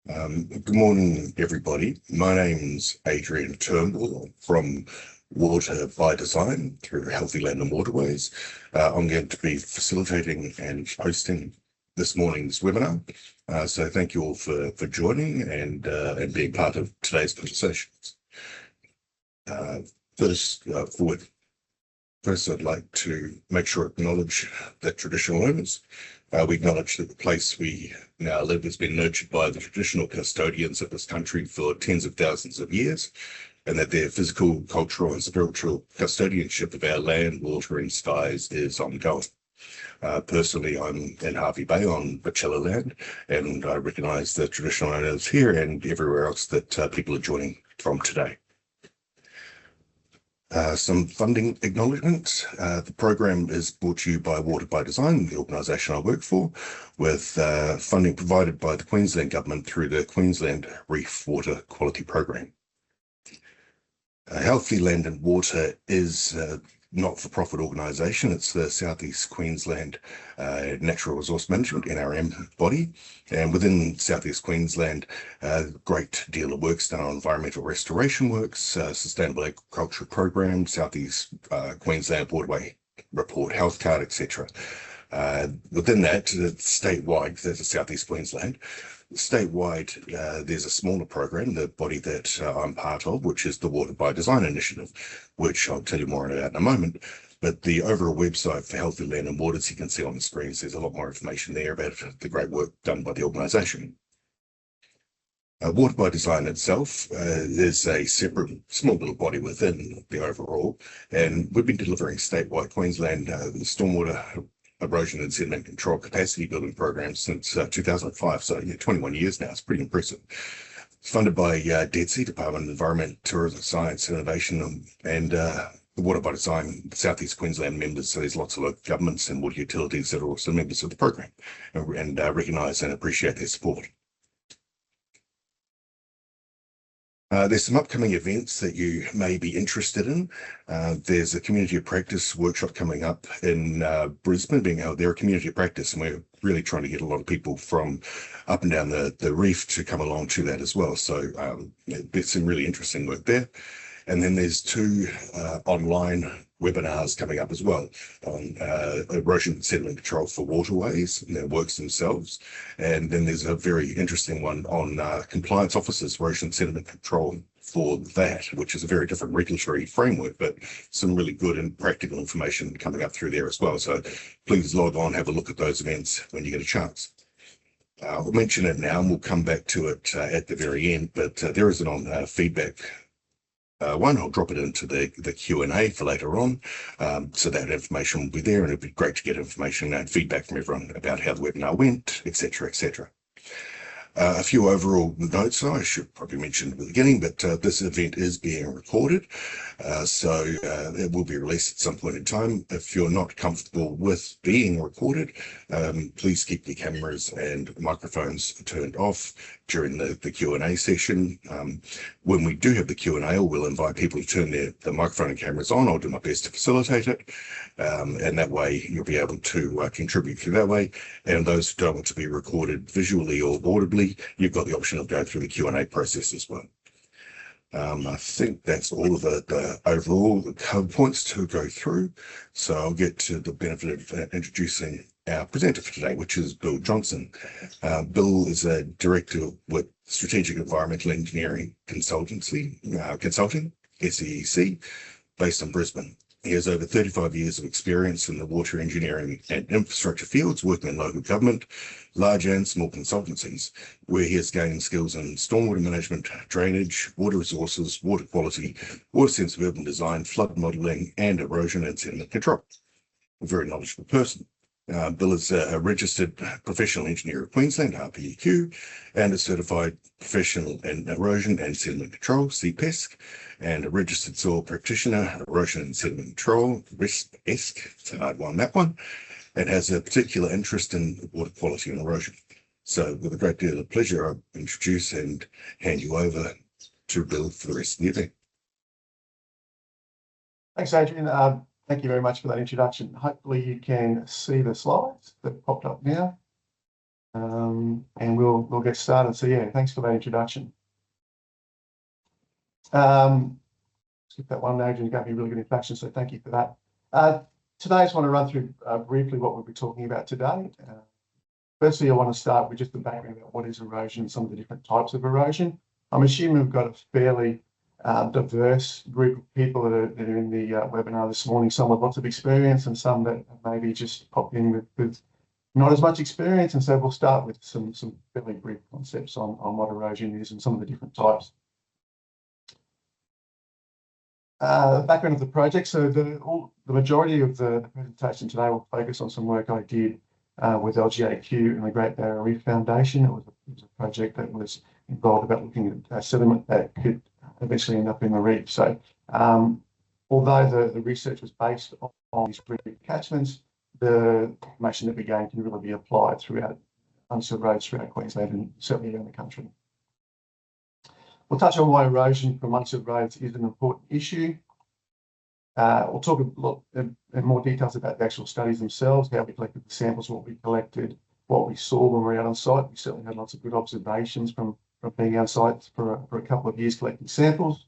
Good morning, everybody. My name's Adrian Turnbull from Water by Design through Healthy Land and Waterways. I'm going to be facilitating and hosting this morning's webinar. So thank you all for joining and being part of today's conversations. First, I'd like to make sure I acknowledge the traditional owners. We acknowledge that the place we now live has been nurtured by the traditional custodians of this country for tens of thousands of years, and that their physical, cultural, and spiritual custodianship of our land, water, and skies is ongoing. Personally, I'm in Harvey Bay on Bachelor land, and I recognise the traditional owners here and everywhere else that people are joining from today. Some funding acknowledgements. The program is brought to you by Water by Design, the organisation I work for, with funding provided by the Queensland Government through the Queensland Reef Water Quality Program. Healthy Land and Water is not-for-profit organisation. It's the South East Queensland Natural Resource Management NRM body, and within South East Queensland, a great deal of work's done on environmental restoration works, sustainable agriculture program, South East Queensland Waterway Report Health Card, etc. Within that, statewide, there's a South East Queensland. Statewide, there's a smaller program, the body that I'm part of, which is the Water by Design initiative, which I'll tell you more about in a moment. But the overall website for Healthy Land and Waters, you can see on the screens, there's a lot more information there about the great work done by the organisation. Water by Design itself is a separate small little body within the overall, and we've been delivering statewide Queensland stormwater erosion and sediment control capacity building programs since 2005. So 21 years now. It's pretty impressive. It's funded by DETSI, Department of Environment, Tourism, Science, Innovation, and the Water by Design South East Queensland members. So there's lots of local governments and water utilities that are also members of the program and recognise and appreciate their support. There's some upcoming events that you may be interested in. There's a community of practice workshop coming up in Brisbane, being held there, a community of practice, and we're really trying to get a lot of people from up and down the reef to come along to that as well. So there's some really interesting work there. And then there's two online webinars coming up as well on erosion and sediment control for waterways and their works themselves. And then there's a very interesting one on compliance officers, erosion and sediment control for that, which is a very different regulatory framework, but some really good and practical information coming up through there as well. So please log on, have a look at those events when you get a chance. We'll mention it now and we'll come back to it at the very end, but there is an on feedback one. I'll drop it into the Q&A for later on, so that information will be there, and it'd be great to get information and feedback from everyone about how the webinar went, etc., etc. A few overall notes I should probably mention at the beginning, but this event is being recorded, so it will be released at some point in time. If you're not comfortable with being recorded, please keep your cameras and microphones turned off during the Q&A session. When we do have the Q&A, we'll invite people to turn the microphone and cameras on. I'll do my best to facilitate it, and that way you'll be able to contribute through that way. And those who don't want to be recorded visually or audibly, you've got the option of going through the Q&A process as well. I think that's all of the overall points to go through. So I'll get to the benefit of introducing our presenter for today, which is Bill Johnson. Bill is a director with Strategic Environmental Engineering Consulting, SEEC, based in Brisbane. He has over 35 years of experience in the water engineering and infrastructure fields, working in local government, large and small consultancies, where he has gained skills in stormwater management, drainage, water resources, water quality, water-sensitive urban design, flood modelling, and erosion and sediment control. A very knowledgeable person. Bill is a registered professional engineer of Queensland, RPEQ, and a certified professional in erosion and sediment control, CPESC, and a registered soil practitioner, erosion and sediment control, RISP-ESC, it's a hard one, that one, and has a particular interest in water quality and erosion. So with a great deal of pleasure, I'll introduce and hand you over to Bill for the rest of the event. Thanks, Adrian. Thank you very much for that introduction. Hopefully you can see the slides that popped up now. and we'll get started. So yeah, thanks for that introduction. Skip that one, Adrian, you gave me a really good introduction, so thank you for that. Today I just want to run through briefly what we'll be talking about today. Firstly, I want to start with just the background about what is erosion and some of the different types of erosion. I'm assuming we've got a fairly diverse group of people that are in the webinar this morning, some with lots of experience and some that maybe just popped in with not as much experience. And so we'll start with some fairly brief concepts on what erosion is and some of the different types. Background of the project. So the majority of the presentation today will focus on some work I did with LGAQ and the Great Barrier Reef Foundation. It was a project that was involved about looking at sediment that could eventually end up in the reef. So although the research was based on these reef catchments, the information that we gained can really be applied throughout unsealed roads throughout Queensland and certainly around the country. We'll touch on why erosion from unsealed roads is an important issue. We'll talk a lot in more details about the actual studies themselves, how we collected the samples, what we collected, what we saw when we were out on site. We certainly had lots of good observations from being on site for a couple of years collecting samples.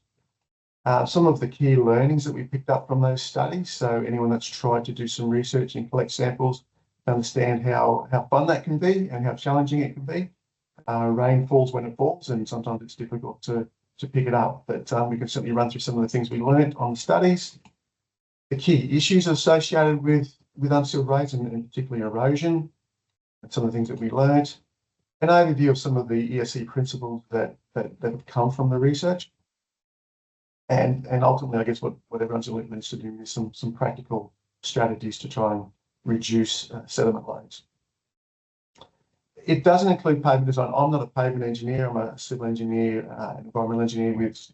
Some of the key learnings that we picked up from those studies. So anyone that's tried to do some research and collect samples, understand how fun that can be and how challenging it can be. Rain falls when it falls, and sometimes it's difficult to pick it up. But we can certainly run through some of the things we learned on the studies. The key issues associated with unsealed roads and particularly erosion, and some of the things that we learned. An overview of some of the ESE principles that have come from the research. And ultimately, I guess what everyone's needs to do is some practical strategies to try and reduce sediment loads. It doesn't include pavement design. I'm not a pavement engineer. I'm a civil engineer, environmental engineer with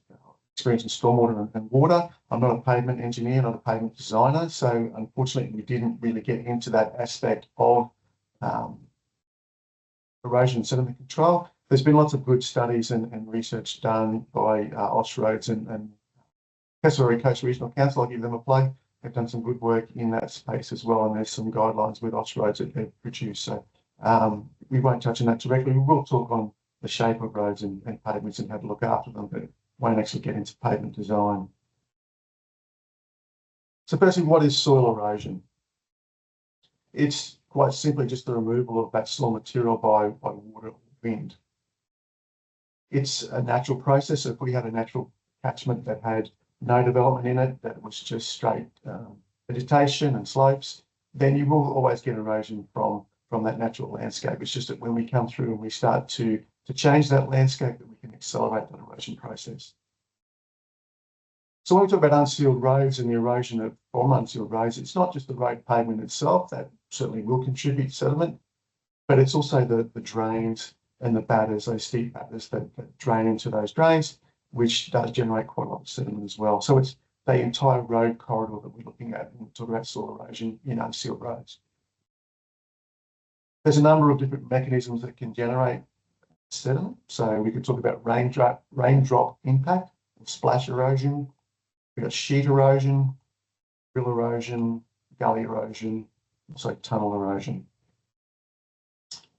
experience in stormwater and water. I'm not a pavement engineer, not a pavement designer. So unfortunately, we didn't really get into that aspect of erosion and sediment control. There's been lots of good studies and research done by Austroads and Cassowary Coast Regional Council. I'll give them a play. They've done some good work in that space as well, and there's some guidelines with Austroads that they've produced. So we won't touch on that directly. We will talk on the shape of roads and pavements and how to look after them, but won't actually get into pavement design. So firstly, what is soil erosion? It's quite simply just the removal of that soil material by water or wind. It's a natural process. If we had a natural catchment that had no development in it, that was just straight vegetation and slopes, then you will always get erosion from that natural landscape. It's just that when we come through and we start to change that landscape, that we can accelerate that erosion process. So when we talk about unsealed roads and the erosion from unsealed roads, it's not just the road pavement itself that certainly will contribute to sediment, but it's also the drains and the batters, those steep batters that drain into those drains, which does generate quite a lot of sediment as well. So it's the entire road corridor that we're looking at when we talk about soil erosion in unsealed roads. There's a number of different mechanisms that can generate sediment. So we could talk about raindrop impact, splash erosion. We've got sheet erosion, rill erosion, gully erosion, also tunnel erosion.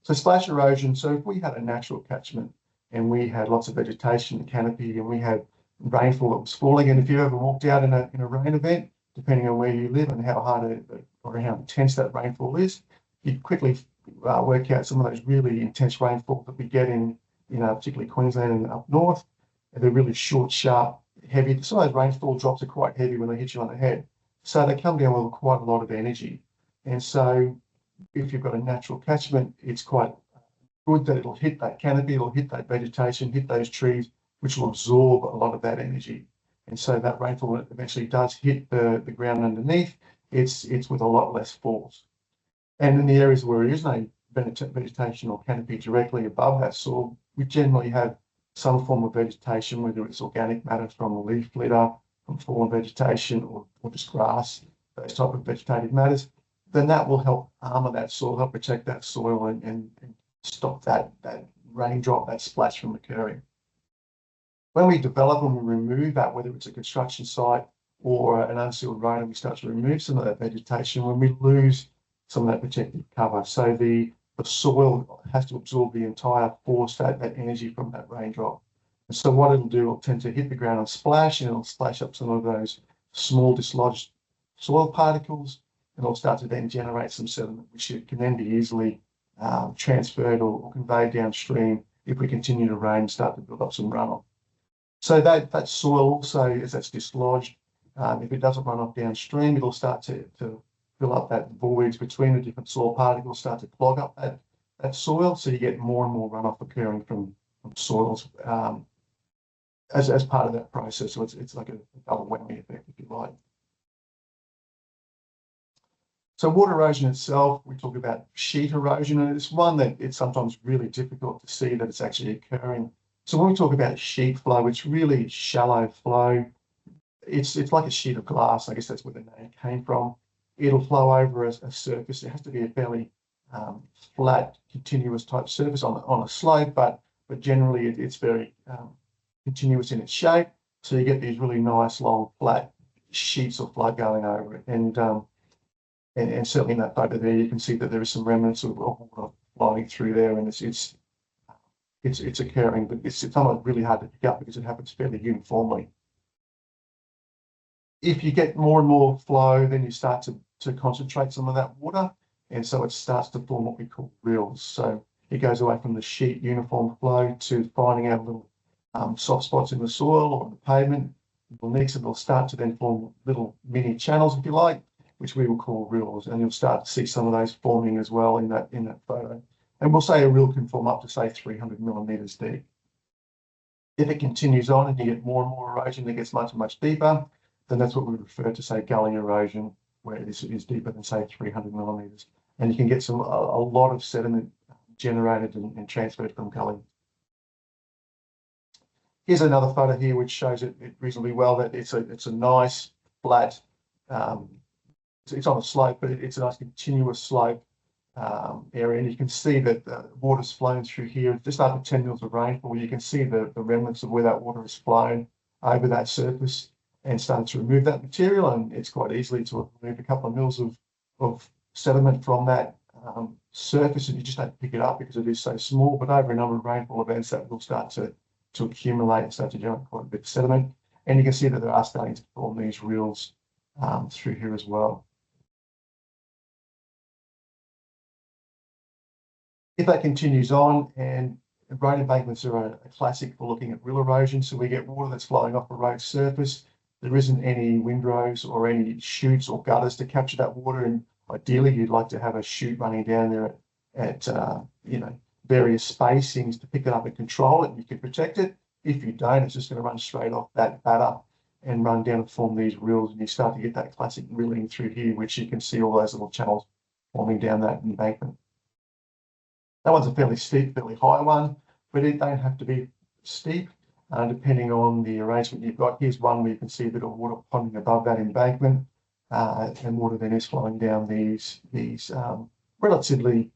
So splash erosion, so if we had a natural catchment and we had lots of vegetation and canopy and we had rainfall that was falling, and if you ever walked out in a rain event, depending on where you live and how hard or how intense that rainfall is, you quickly work out some of those really intense rainfall that we get in particularly Queensland and up north. And they're really short, sharp, heavy. Some of those rainfall drops are quite heavy when they hit you on the head. So they come down with quite a lot of energy. And so if you've got a natural catchment, it's quite good that it'll hit that canopy, it'll hit that vegetation, hit those trees, which will absorb a lot of that energy. And so that rainfall eventually does hit the ground underneath. It's with a lot less force. And in the areas where there is no vegetation or canopy directly above that soil, we generally have some form of vegetation, whether it's organic matter from a leaf litter, from fallen vegetation, or just grass, those type of vegetative matters, then that will help armor that soil, help protect that soil and stop that raindrop, that splash from occurring. When we develop and we remove that, whether it's a construction site or an unsealed road, and we start to remove some of that vegetation, when we lose some of that protective cover. So the the soil has to absorb the entire force, that energy from that raindrop. And so what it'll do, it'll tend to hit the ground and splash, and it'll splash up some of those small dislodged soil particles, and it'll start to then generate some sediment, which can then be easily transferred or conveyed downstream if we continue to rain and start to build up some runoff. So that soil also, as that's dislodged, if it doesn't run off downstream, it'll start to fill up that voids between the different soil particles, start to clog up that soil. So you get more and more runoff occurring from soils as part of that process. So it's like a double whammy effect, if you like. So water erosion itself, we talk about sheet erosion, and it's one that it's sometimes really difficult to see that it's actually occurring. So when we talk about sheet flow, it's really shallow flow. It's like a sheet of glass. I guess that's where the name came from. It'll flow over a surface. It has to be a fairly flat, continuous type surface on a slope, but generally it's very continuous in its shape. So you get these really nice, long, flat sheets of flow going over it. And certainly in that photo there, you can see that there is some remnants of water flowing through there, and it's occurring, but it's somewhat really hard to pick up because it happens fairly uniformly. If you get more and more flow, then you start to concentrate some of that water, and so it starts to form what we call rills. So it goes away from the sheet uniform flow to finding out little soft spots in the soil or the pavement. Next, it'll start to then form little mini channels, if you like, which we will call rills, and you'll start to see some of those forming as well in that photo. And we'll say a rill can form up to, say, 300 millimeters deep. If it continues on and you get more and more erosion that gets much, much deeper, then that's what we refer to, say, gully erosion, where it is deeper than, say, 300 millimeters. And you can get a lot of sediment generated and transferred from gully. Here's another photo here which shows it reasonably well, that it's a nice flat, it's on a slope, but it's a nice continuous slope area, and you can see that the water's flown through here just after 10 mils of rainfall. You can see the remnants of where that water has flown over that surface and started to remove that material, and it's quite easily to remove a couple of mils of sediment from that surface, and you just don't pick it up because it is so small. But over a number of rainfall events, that will start to accumulate and start to generate quite a bit of sediment, and you can see that there are starting to form these rills through here as well. If that continues on, and road embankments are a classic for looking at rill erosion, so we get water that's flowing off the road surface. There isn't any windrows or any chutes or gutters to capture that water, and ideally you'd like to have a chute running down there at various spacings to pick it up and control it, and you can protect it. If you don't, it's just going to run straight off that batter and run down and form these rills, and you start to get that classic rilling through here, which you can see all those little channels forming down that embankment. That one's a fairly steep, fairly high one, but it don't have to be steep, depending on the arrangement you've got. Here's one where you can see a bit of water ponding above that embankment, and water then is flowing down these relatively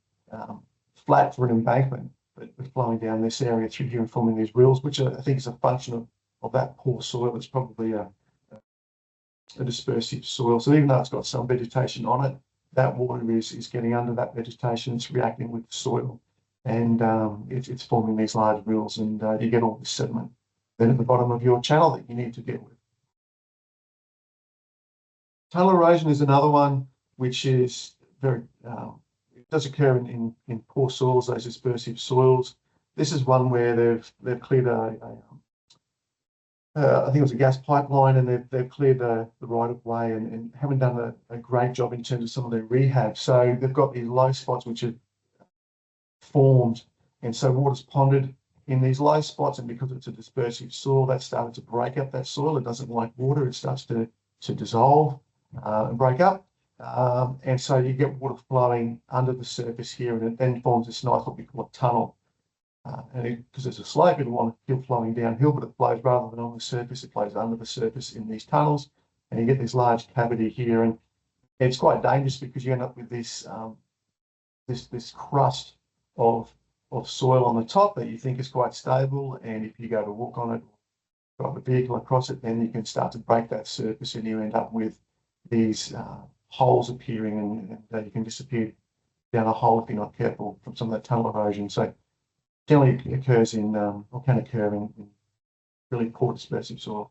flat for an embankment, but flowing down this area through here and forming these rills, which I think is a function of that poor soil. It's probably a dispersive soil. So even though it's got some vegetation on it, that water is getting under that vegetation, it's reacting with the soil, and it's forming these large rills, and you get all this sediment then at the bottom of your channel that you need to deal with. Tunnel erosion is another one which is very, it does occur in poor soils, those dispersive soils. This is one where they've cleared I think it was a gas pipeline, and they've cleared the right of way and haven't done a great job in terms of some of their rehab. So they've got these low spots which have formed, and so water's ponded in these low spots, and because it's a dispersive soil, that's started to break up that soil. It doesn't like water, it starts to dissolve and break up. And so you get water flowing under the surface here, and it then forms this nice, what we call a tunnel. And because it's a slope, it'll want to keep flowing downhill, but it flows rather than on the surface, it flows under the surface in these tunnels, and you get this large cavity here, and it's quite dangerous because you end up with this this crust of soil on the top that you think is quite stable, and if you go to walk on it, drive a vehicle across it, then you can start to break that surface, and you end up with these holes appearing, and you can disappear down a hole if you're not careful from some of that tunnel erosion. So generally occurs in, or can occur in really poor dispersive soil.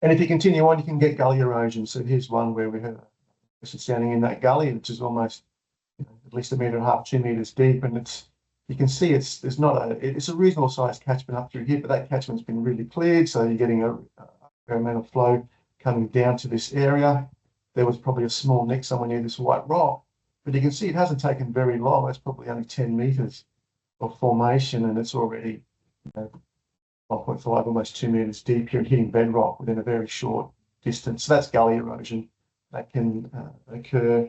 And if you continue on, you can get gully erosion. So here's one where we have a person standing in that gully, which is almost at least 1.5 meters, 2 meters deep, and you can see it's a reasonable sized catchment up through here, but that catchment's been really cleared, so you're getting a fair amount of flow coming down to this area. There was probably a small neck somewhere near this white rock, but you can see it hasn't taken very long. It's probably only 10 meters of formation, and it's already 1.5, almost 2 meters deep here and hitting bedrock within a very short distance. So that's gully erosion that can occur.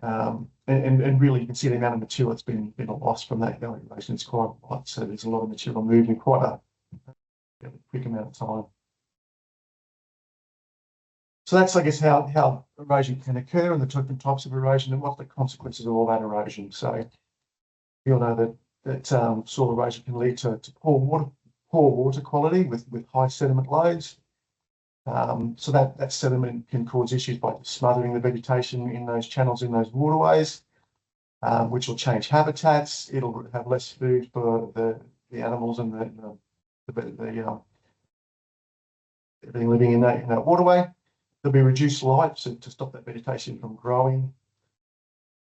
And really you can see the amount of material that's been lost from that gully erosion. It's quite a lot. So there's a lot of material moved in quite a quick amount of time. So that's, I guess, how erosion can occur and the different types of erosion and what the consequences of all that erosion. So we all know that soil erosion can lead to poor water quality with high sediment loads. So that sediment can cause issues by smothering the vegetation in those channels, in those waterways, which will change habitats. It'll have less food for the animals and everything living in that waterway. There'll be reduced light to stop that vegetation from growing.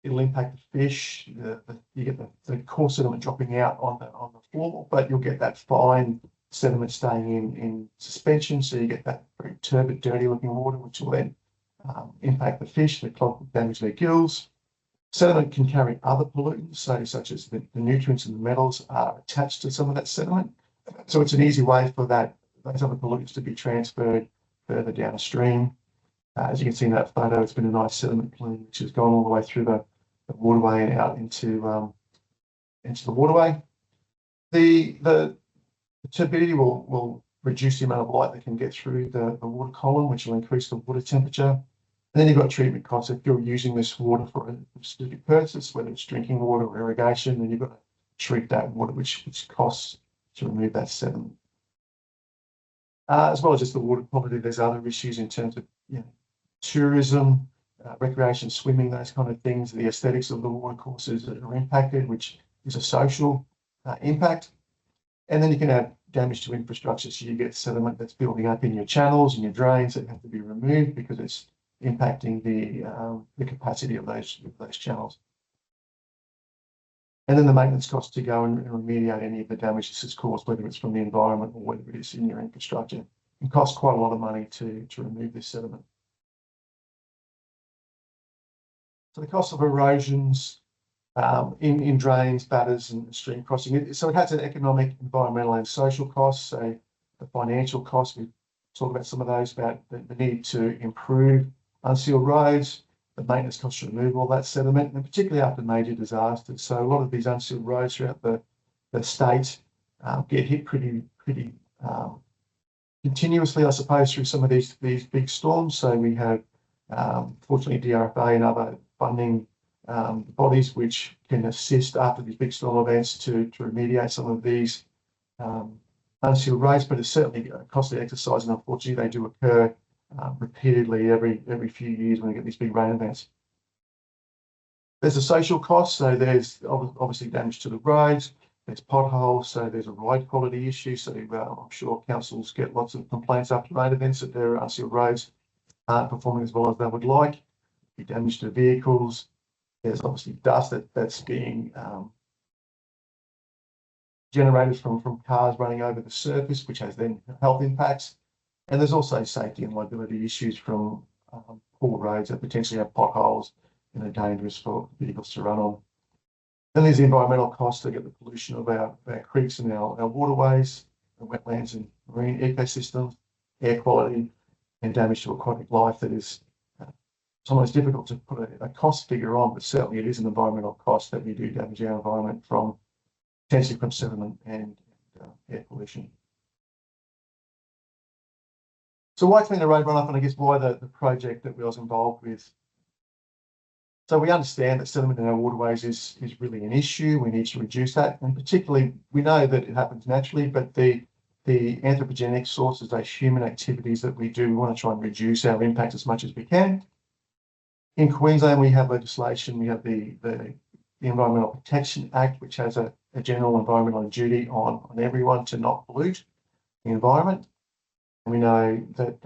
It'll impact the fish. You get the coarse sediment dropping out on the floor, but you'll get that fine sediment staying in suspension. So you get that very turbid, dirty looking water, which will then impact the fish, damage their gills. Sediment can carry other pollutants, such as the nutrients and the metals are attached to some of that sediment. So it's an easy way for those other pollutants to be transferred further downstream. As you can see in that photo, it's been a nice sediment plume which has gone all the way through the waterway and out into the waterway. The turbidity will reduce the amount of light that can get through the water column, which will increase the water temperature. And then you've got treatment costs. If you're using this water for a specific purpose, whether it's drinking water or irrigation, then you've got to treat that water, which costs to remove that sediment. As well as just the water quality, there's other issues in terms of tourism, recreation, swimming, those kind of things. The aesthetics of the water courses are impacted, which is a social impact. And then you can have damage to infrastructure. So you get sediment that's building up in your channels and your drains that have to be removed because it's impacting the capacity of those channels. And then the maintenance costs to go and remediate any of the damage this has caused, whether it's from the environment or whether it is in your infrastructure. It costs quite a lot of money to remove this sediment. So the cost of erosions in drains, batters, and stream crossing. So it has an economic, environmental, and social costs. So the financial costs, we talked about some of those, about the need to improve unsealed roads, the maintenance costs to remove all that sediment, and particularly after major disasters. So a lot of these unsealed roads throughout the state get hit pretty continuously, I suppose, through some of these big storms. So we have, fortunately, DRFA and other funding bodies which can assist after these big storm events to remediate some of these unsealed roads, but it's certainly a costly exercise, and unfortunately they do occur repeatedly every few years when we get these big rain events. There's a social cost, so there's obviously damage to the roads, there's potholes, so there's a ride quality issue. So I'm sure councils get lots of complaints after rain events that their unsealed roads aren't performing as well as they would like. Damage to vehicles. There's obviously dust that's being generated from cars running over the surface, which has then health impacts. And there's also safety and liability issues from poor roads that potentially have potholes and are dangerous for vehicles to run on. Then there's the environmental costs to get the pollution of our creeks and our waterways, the wetlands and marine ecosystems, air quality, and damage to aquatic life that is sometimes difficult to put a cost figure on, but certainly it is an environmental cost that we do damage our environment from potentially from sediment and air pollution. So why clean the road runoff, and I guess why the project that we was involved with? So we understand that sediment in our waterways is really an issue. We need to reduce that, and particularly we know that it happens naturally, but the anthropogenic sources, those human activities that we do, we want to try and reduce our impact as much as we can. In Queensland, we have legislation. We have the Environmental Protection Act, which has a general environmental duty on everyone to not pollute the environment. And we know that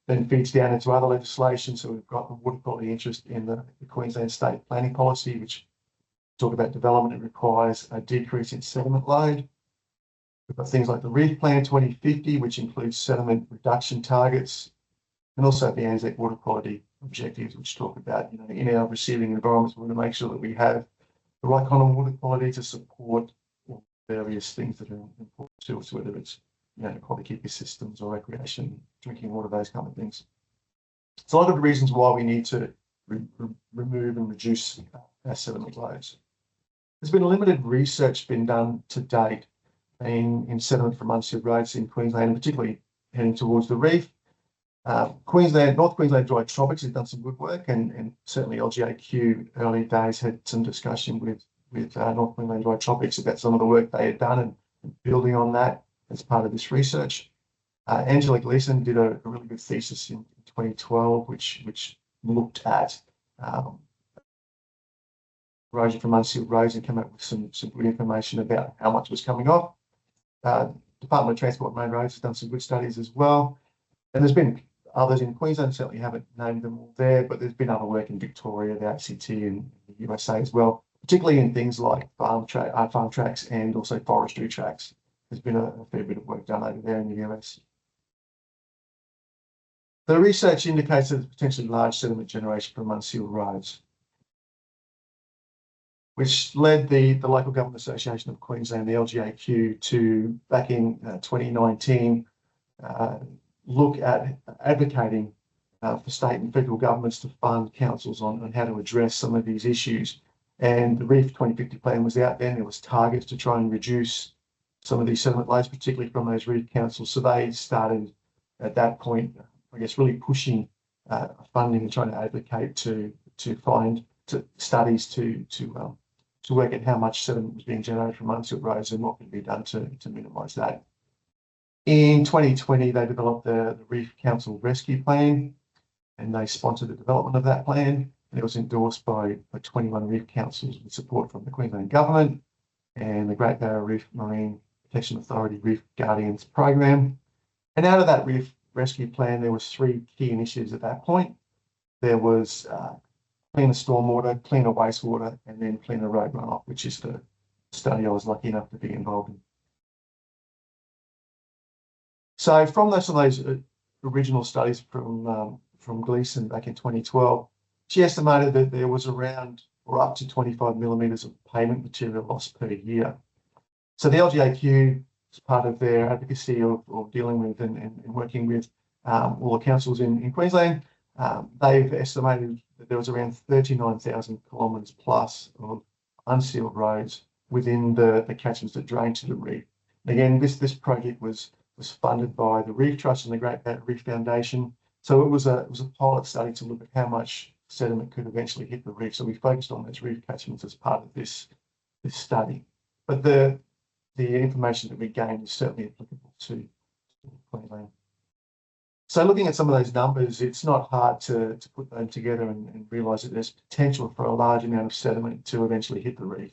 then feeds down into other legislation. So we've got the water quality interest in the Queensland State Planning Policy, which talk about development. It requires a decrease in sediment load. We've got things like the Reef Plan 2050, which includes sediment reduction targets, and also the ANZAC water quality objectives, which talk about, in our receiving environments, we want to make sure that we have the right kind of water quality to support various things that are important to us, whether it's aquatic ecosystems or recreation, drinking water, those kind of things. It's a lot of the reasons why we need to remove and reduce our sediment loads. There's been limited research been done to date in sediment from unsealed roads in Queensland, and particularly heading towards the reef. North Queensland Dry Tropics has done some good work, and certainly LGAQ early days had some discussion with North Queensland Dry Tropics about some of the work they had done and building on that as part of this research. Angela Gleason did a really good thesis in 2012, which looked at erosion from unsealed roads and came up with some good information about how much was coming off. Department of Transport and Main Roads has done some good studies as well. And there's been others in Queensland, certainly haven't named them all there, but there's been other work in Victoria, the ACT, and the USA as well, particularly in things like farm tracks and also forestry tracks. There's been a fair bit of work done over there in the US. The research indicates that there's potentially large sediment generation from unsealed roads, which led the Local Government Association of Queensland, the LGAQ, to, back in 2019, look at advocating for state and federal governments to fund councils on how to address some of these issues. And the Reef 2050 plan was out there, and there was targets to try and reduce some of these sediment loads, particularly from those reef councils. So they started at that point, I guess, really pushing funding and trying to advocate to find studies to work at how much sediment was being generated from unsealed roads and what can be done to minimise that. In 2020, they developed the Reef Council Rescue Plan, and they sponsored the development of that plan. And it was endorsed by 21 reef councils with support from the Queensland Government and the Great Barrier Reef Marine Protection Authority Reef Guardians Program. And out of that Reef Rescue Plan, there was 3 key initiatives at that point. There was cleaner stormwater, cleaner wastewater, and then cleaner road runoff, which is the study I was lucky enough to be involved in. So from some of those original studies from Gleason back in 2012, she estimated that there was around or up to 25 millimetres of pavement material loss per year. So the LGAQ, as part of their advocacy of dealing with and working with all the councils in Queensland, they've estimated that there was around 39,000 kilometres plus of unsealed roads within the catchments that drain to the reef. And again, this project was funded by the Reef Trust and the Great Barrier Reef Foundation. So it was a pilot study to look at how much sediment could eventually hit the reef. So we focused on those reef catchments as part of this study. But the information that we gained is certainly applicable to Queensland. So looking at some of those numbers, it's not hard to put them together and realise that there's potential for a large amount of sediment to eventually hit the reef.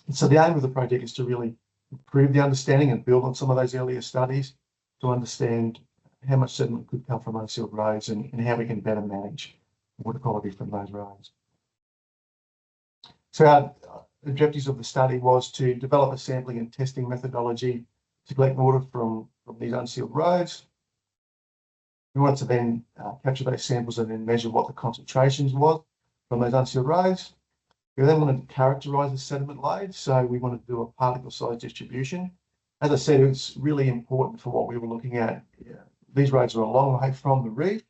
And so the aim of the project is to really improve the understanding and build on some of those earlier studies to understand how much sediment could come from unsealed roads and how we can better manage water quality from those roads. So our objectives of the study was to develop a sampling and testing methodology to collect water from these unsealed roads. We wanted to then capture those samples and then measure what the concentrations was from those unsealed roads. We then wanted to characterise the sediment load, so we wanted to do a particle size distribution. As I said, it's really important for what we were looking at. These roads are a long way from the reef,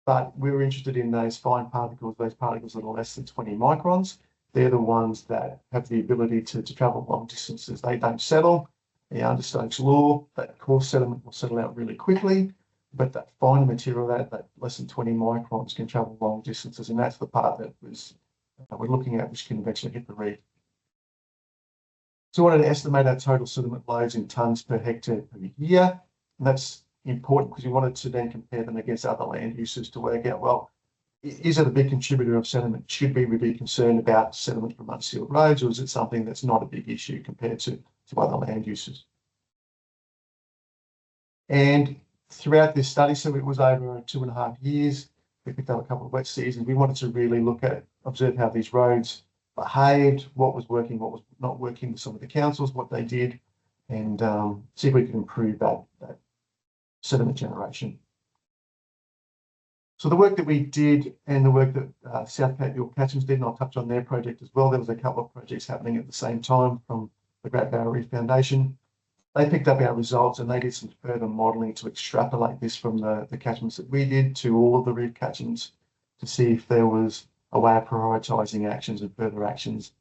but we were interested in those fine particles, those particles that are less than 20 microns. They're the ones that have the ability to travel long distances. They don't settle. Under Stokes' law, that coarse sediment will settle out really quickly, but that finer material, that less than 20 microns, can travel long distances, and that's the part that we're looking at, which can eventually hit the reef. So we wanted to estimate our total sediment loads in tonnes per hectare per year, and that's important because we wanted to then compare them against other land uses to work out, well, is it a big contributor of sediment? Should we be concerned about sediment from unsealed roads, or is it something that's not a big issue compared to other land uses? And throughout this study, so it was over 2.5 years, we picked up a couple of wet seasons. We wanted to really observe how these roads behaved, what was working, what was not working with some of the councils, what they did, and see if we could improve that sediment generation. So the work that we did and the work that South Cape York Catchments did, and I'll touch on their project as well. There was a couple of projects happening at the same time from the Great Barrier Reef Foundation. They picked up our results and they did some further modelling to extrapolate this from the catchments that we did to all of the reef catchments to see if there was a way of prioritising actions and further actions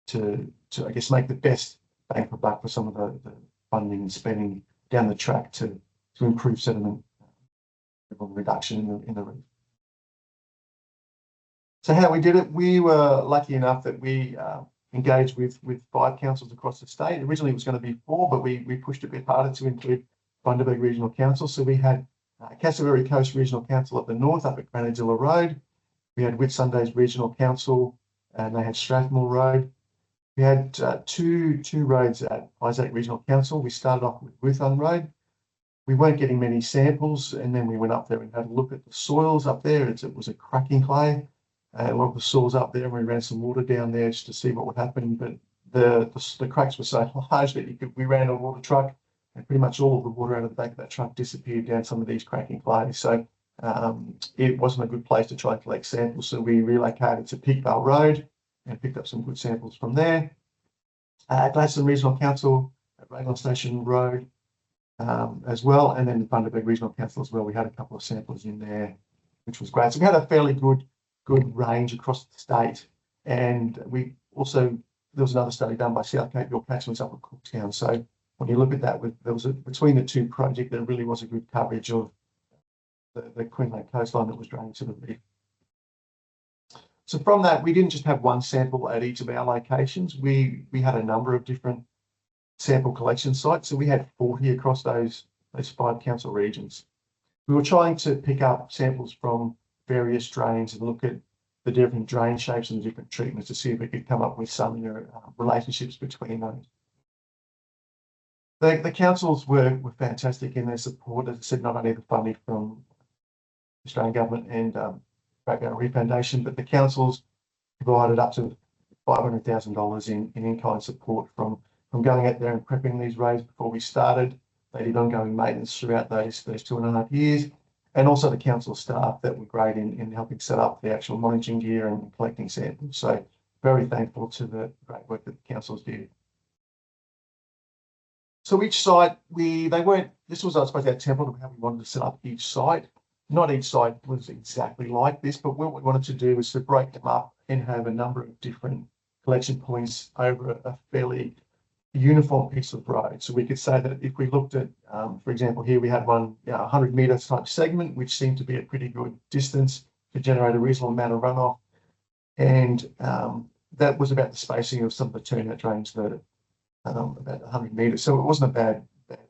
to I guess, make the best bang for buck for some of the funding and spending down the track to improve sediment reduction in the reef. So how we did it, we were lucky enough that we engaged with 5 councils across the state. Originally it was going to be 4, but we pushed a bit harder to include Bundaberg Regional Council. So we had Cassowary Coast Regional Council up the north, up at Granadilla Road. We had Whitsundays Regional Council, and they had Strathmore Road. We had two roads at Isaac Regional Council. We started off with Wuthun Road. We weren't getting many samples, and then we went up there and had a look at the soils up there. It was a cracking clay. A lot of the soils up there, and we ran some water down there just to see what would happen. But the cracks were so large that we ran a water truck, and pretty much all of the water out of the back of that truck disappeared down some of these cracking clays. So it wasn't a good place to try and collect samples. So we relocated to Peakvale Road and picked up some good samples from there. Gladstone Regional Council at Radon Station Road as well, and then the Bundaberg Regional Council as well. We had a couple of samples in there, which was great. So we had a fairly good range across the state, and we also, there was another study done by South Cape York Catchments up at Cooktown. So when you look at that, between the two projects, there really was a good coverage of the Queensland coastline that was draining to the reef. So from that, we didn't just have one sample at each of our locations. We had a number of different sample collection sites. So we had 40 across those 5 council regions. We were trying to pick up samples from various drains and look at the different drain shapes and the different treatments to see if we could come up with some relationships between those. The councils were fantastic in their support. As I said, not only the funding from the Australian Government and Great Barrier Reef Foundation, but the councils provided up to $500,000 in in-kind support from going out there and prepping these roads before we started. They did ongoing maintenance throughout those 2.5 years. And also the council staff that were great in helping set up the actual monitoring gear and collecting samples. So very thankful to the great work that the councils did. So each site, this was, I suppose, our template of how we wanted to set up each site. Not each site was exactly like this, but what we wanted to do was to break them up and have a number of different collection points over a fairly uniform piece of road. So we could say that if we looked at, for example, here we had one 100-metre type segment, which seemed to be a pretty good distance to generate a reasonable amount of runoff. And that was about the spacing of some of the turnout drains that about 100 metres. So it wasn't a bad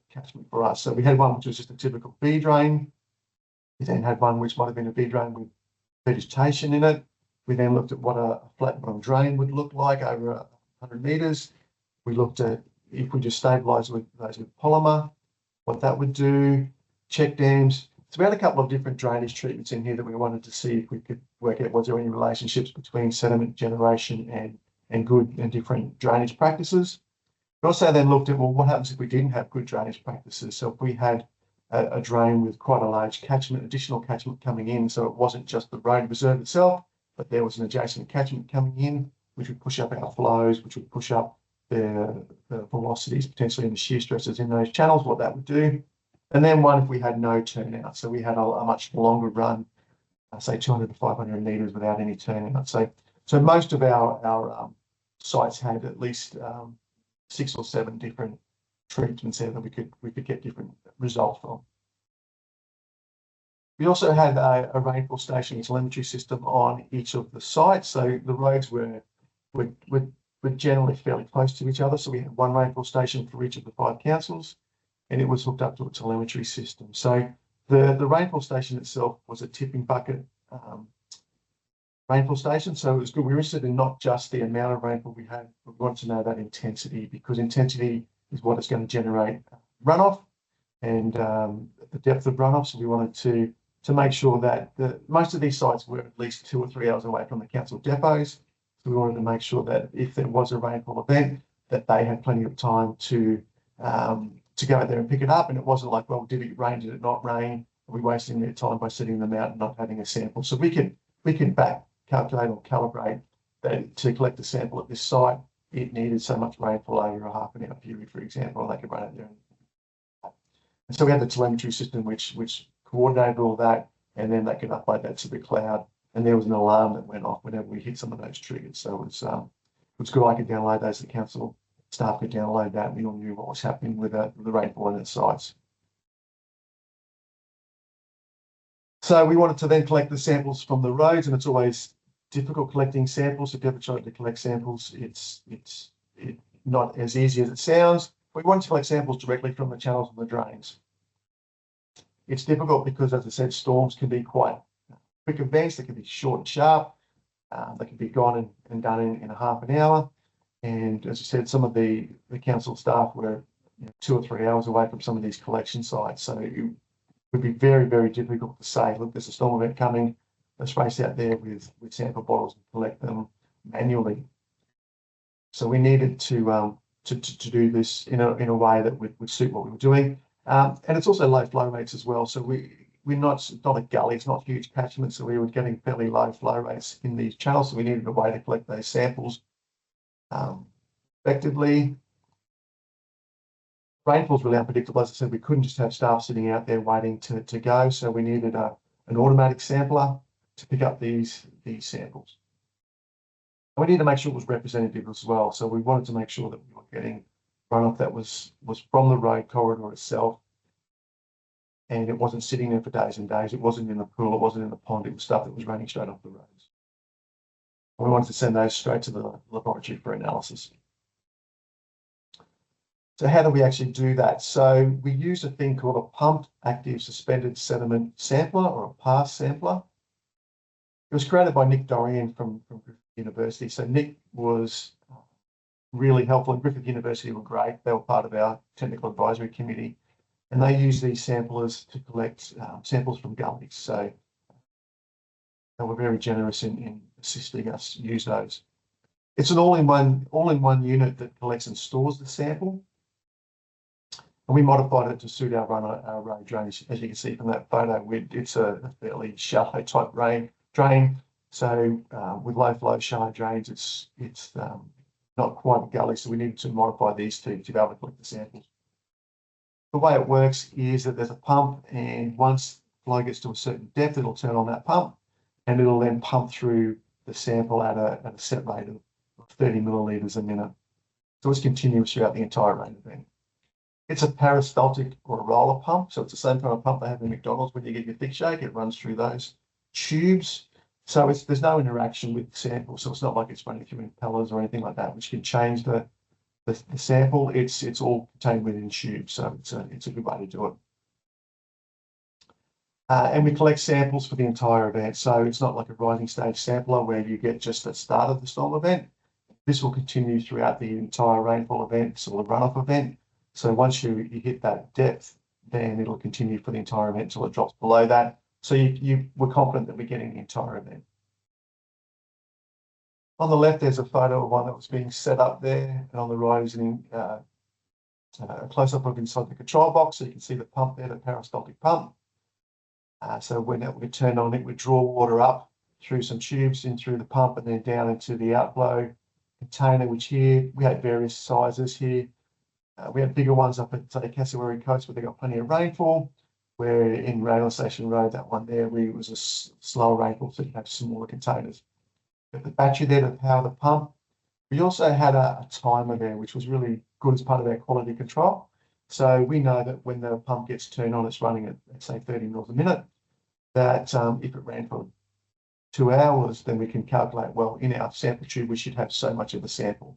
catchment for us. So we had one which was just a typical V drain. We then had one which might have been a V drain with vegetation in it. We then looked at what a flat bottom drain would look like over 100 metres. We looked at if we just stabilised those with polymer, what that would do, check dams. So we had a couple of different drainage treatments in here that we wanted to see if we could work out was there any relationships between sediment generation and good and different drainage practices. We also then looked at, well, what happens if we didn't have good drainage practices? So if we had a drain with quite a large catchment, additional catchment coming in, so it wasn't just the road reserve itself, but there was an adjacent catchment coming in, which would push up our flows, which would push up the velocities, potentially in the shear stresses in those channels, what that would do. And then one if we had no turnout. So we had a much longer run, say 200 to 500 metres without any turnout. So most of our sites had at least 6 or 7 different treatments there that we could get different results from. We also had a rainfall station telemetry system on each of the sites. So the roads were generally fairly close to each other. So we had one rainfall station for each of the 5 councils, and it was hooked up to a telemetry system. So the rainfall station itself was a tipping bucket rainfall stations. So it was good. We were interested in not just the amount of rainfall we had, but we wanted to know that intensity, because intensity is what is going to generate runoff and the depth of runoff. So we wanted to make sure that most of these sites were at least 2 or 3 hours away from the council depots. So we wanted to make sure that if there was a rainfall event, that they had plenty of time to go out there and pick it up. And it wasn't like, well, did it rain? Did it not rain? Are we wasting their time by setting them out and not having a sample? So we can back calculate or calibrate that to collect a sample at this site, it needed so much rainfall over a half an hour period, for example, and they could run it there. And so we had the telemetry system which coordinated all that, and then they could upload that to the cloud. And there was an alarm that went off whenever we hit some of those triggers. So it was good. I could download those. The council staff could download that. We all knew what was happening with the rainfall in its sites. So we wanted to then collect the samples from the roads, and it's always difficult collecting samples. If you ever tried to collect samples, it's not as easy as it sounds. We wanted to collect samples directly from the channels and the drains. It's difficult because, as I said, storms can be quite quick events. They can be short and sharp. They can be gone and done in a half an hour. And as I said, some of the council staff were 2 or 3 hours away from some of these collection sites. So it would be very, very difficult to say, look, there's a storm event coming. Let's race out there with sample bottles and collect them manually. So we needed to do this in a way that would suit what we were doing. And it's also low flow rates as well. So we're not a gully, it's not huge catchment. So we were getting fairly low flow rates in these channels. So we needed a way to collect those samples effectively. Rainfall's really unpredictable. As I said, we couldn't just have staff sitting out there waiting to go. So we needed an automatic sampler to pick up these samples. And we need to make sure it was representative as well. So we wanted to make sure that we were getting runoff that was from the road corridor itself, and it wasn't sitting there for days and days. It wasn't in the pool, it wasn't in the pond. It was stuff that was running straight off the roads. And we wanted to send those straight to the laboratory for analysis. So how do we actually do that? So we use a thing called a pumped active suspended sediment sampler, or a PASS sampler. It was created by Nick Dorian from Griffith University. So Nick was really helpful, and Griffith University were great. They were part of our technical advisory committee, and they use these samplers to collect samples from gullies. So they were very generous in assisting us use those. It's an all-in-one unit that collects and stores the sample. And we modified it to suit our road drainage. As you can see from that photo, it's a fairly shallow type drain. So with low flow shallow drains, it's not quite a gully. So we needed to modify these to be able to collect the samples. The way it works is that there's a pump, and once flow gets to a certain depth, it'll turn on that pump, and it'll then pump through the sample at a set rate of 30 millilitres a minute. So it's continuous throughout the entire rain event. It's a peristaltic or a roller pump. So it's the same kind of pump they have in McDonald's when you get your thick shake. It runs through those tubes. So there's no interaction with the sample. So it's not like it's running through impellers or anything like that, which can change the sample. It's all contained within tubes. So it's a good way to do it. And we collect samples for the entire event. So it's not like a rising stage sampler where you get just the start of the storm event. This will continue throughout the entire rainfall event or the runoff event. So once you hit that depth, then it'll continue for the entire event until it drops below that. So you were confident that we're getting the entire event. On the left, there's a photo of one that was being set up there, and on the right is a close-up of inside the control box. So you can see the pump there, the peristaltic pump. So when it would turn on, it would draw water up through some tubes in through the pump and then down into the outflow container, which here we had various sizes here. We had bigger ones up at, say, Cassowary Coast, where they got plenty of rainfall, where in Railway Station Road, that one there, it was a slow rainfall, so you have smaller containers. Got the battery there to power the pump. We also had a timer there, which was really good as part of our quality control. So we know that when the pump gets turned on, it's running at, say, 30 mils a minute, that if it ran for 2 hours, then we can calculate, well, in our sample tube, we should have so much of the sample.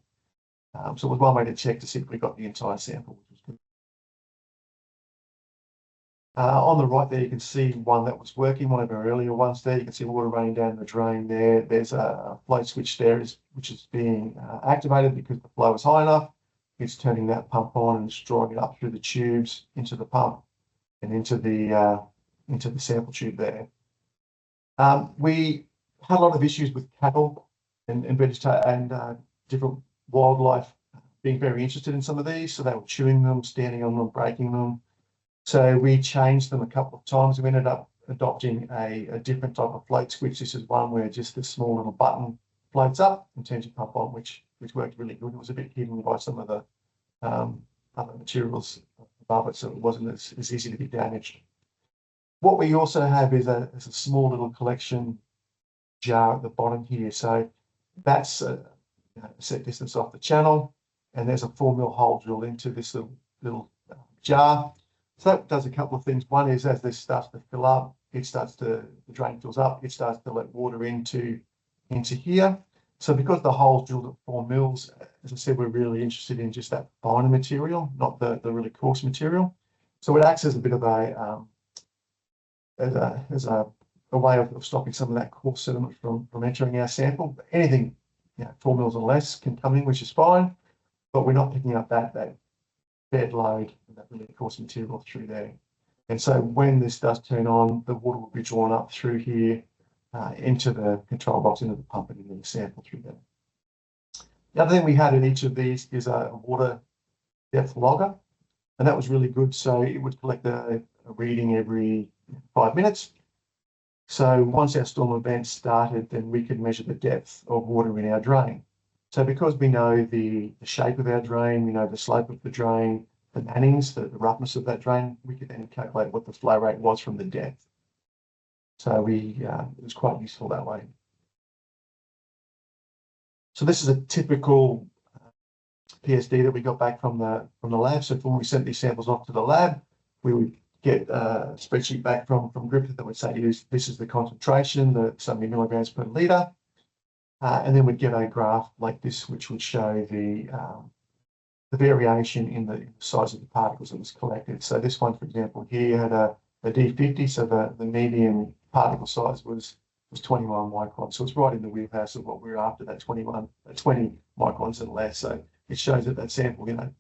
So it was one way to check to see if we got the entire sample, which was good. On the right there, you can see one that was working, one of our earlier ones there. You can see water running down the drain there. There's a float switch there, which is being activated because the flow is high enough. It's turning that pump on and it's drawing it up through the tubes into the pump and into the sample tube there. We had a lot of issues with cattle and different wildlife being very interested in some of these. So they were chewing them, standing on them, breaking them. So we changed them a couple of times. We ended up adopting a different type of float switch. This is one where just this small little button floats up and turns your pump on, which worked really good. It was a bit hidden by some of the other materials above it, so it wasn't as easy to be damaged. What we also have is a small little collection jar at the bottom here. So that's a set distance off the channel, and there's a 4mm hole drilled into this little jar. So that does a couple of things. One is as this starts to fill up, the drain fills up, it starts to let water into here. So because the hole's drilled at 4mm, as I said, we're really interested in just that finer material, not the really coarse material. So it acts as a bit of a way of stopping some of that coarse sediment from entering our sample. Anything 4mm or less can come in, which is fine, but we're not picking up that bed load and that really coarse material through there. And so when this does turn on, the water will be drawn up through here into the control box, into the pump, and into the sample through there. The other thing we had in each of these is a water depth logger, and that was really good. So it would collect a reading every 5 minutes. So once our storm event started, then we could measure the depth of water in our drain. So because we know the shape of our drain, we know the slope of the drain, the mannings, the roughness of that drain, we could then calculate what the flow rate was from the depth. So it was quite useful that way. So this is a typical PSD that we got back from the lab. So when we sent these samples off to the lab, we would get a spreadsheet back from Griffith that would say this is the concentration, the so many milligrams per litre. And then we'd get a graph like this, which would show the variation in the size of the particles that was collected. So this one, for example, here had a D50, so the median particle size was 21 microns. So it's right in the wheelhouse of what we were after, that 20 microns and less. So it shows that sample, at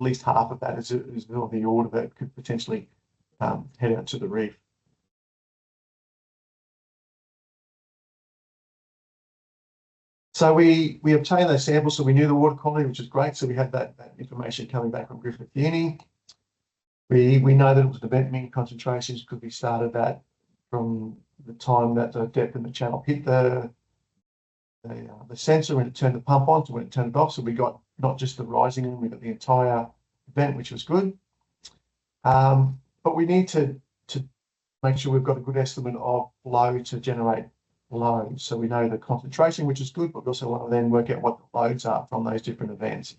least half of that is of the order that could potentially head out to the reef. So we obtained those samples, so we knew the water quality, which is great. So we had that information coming back from Griffith Uni. We know that it was the vent mean concentrations because we started that from the time that the depth in the channel hit the sensor when it turned the pump on to when it turned it off. So we got not just the rising in, we got the entire vent, which was good. But we need to make sure we've got a good estimate of flow to generate load. So we know the concentration, which is good, but we also want to then work out what the loads are from those different events.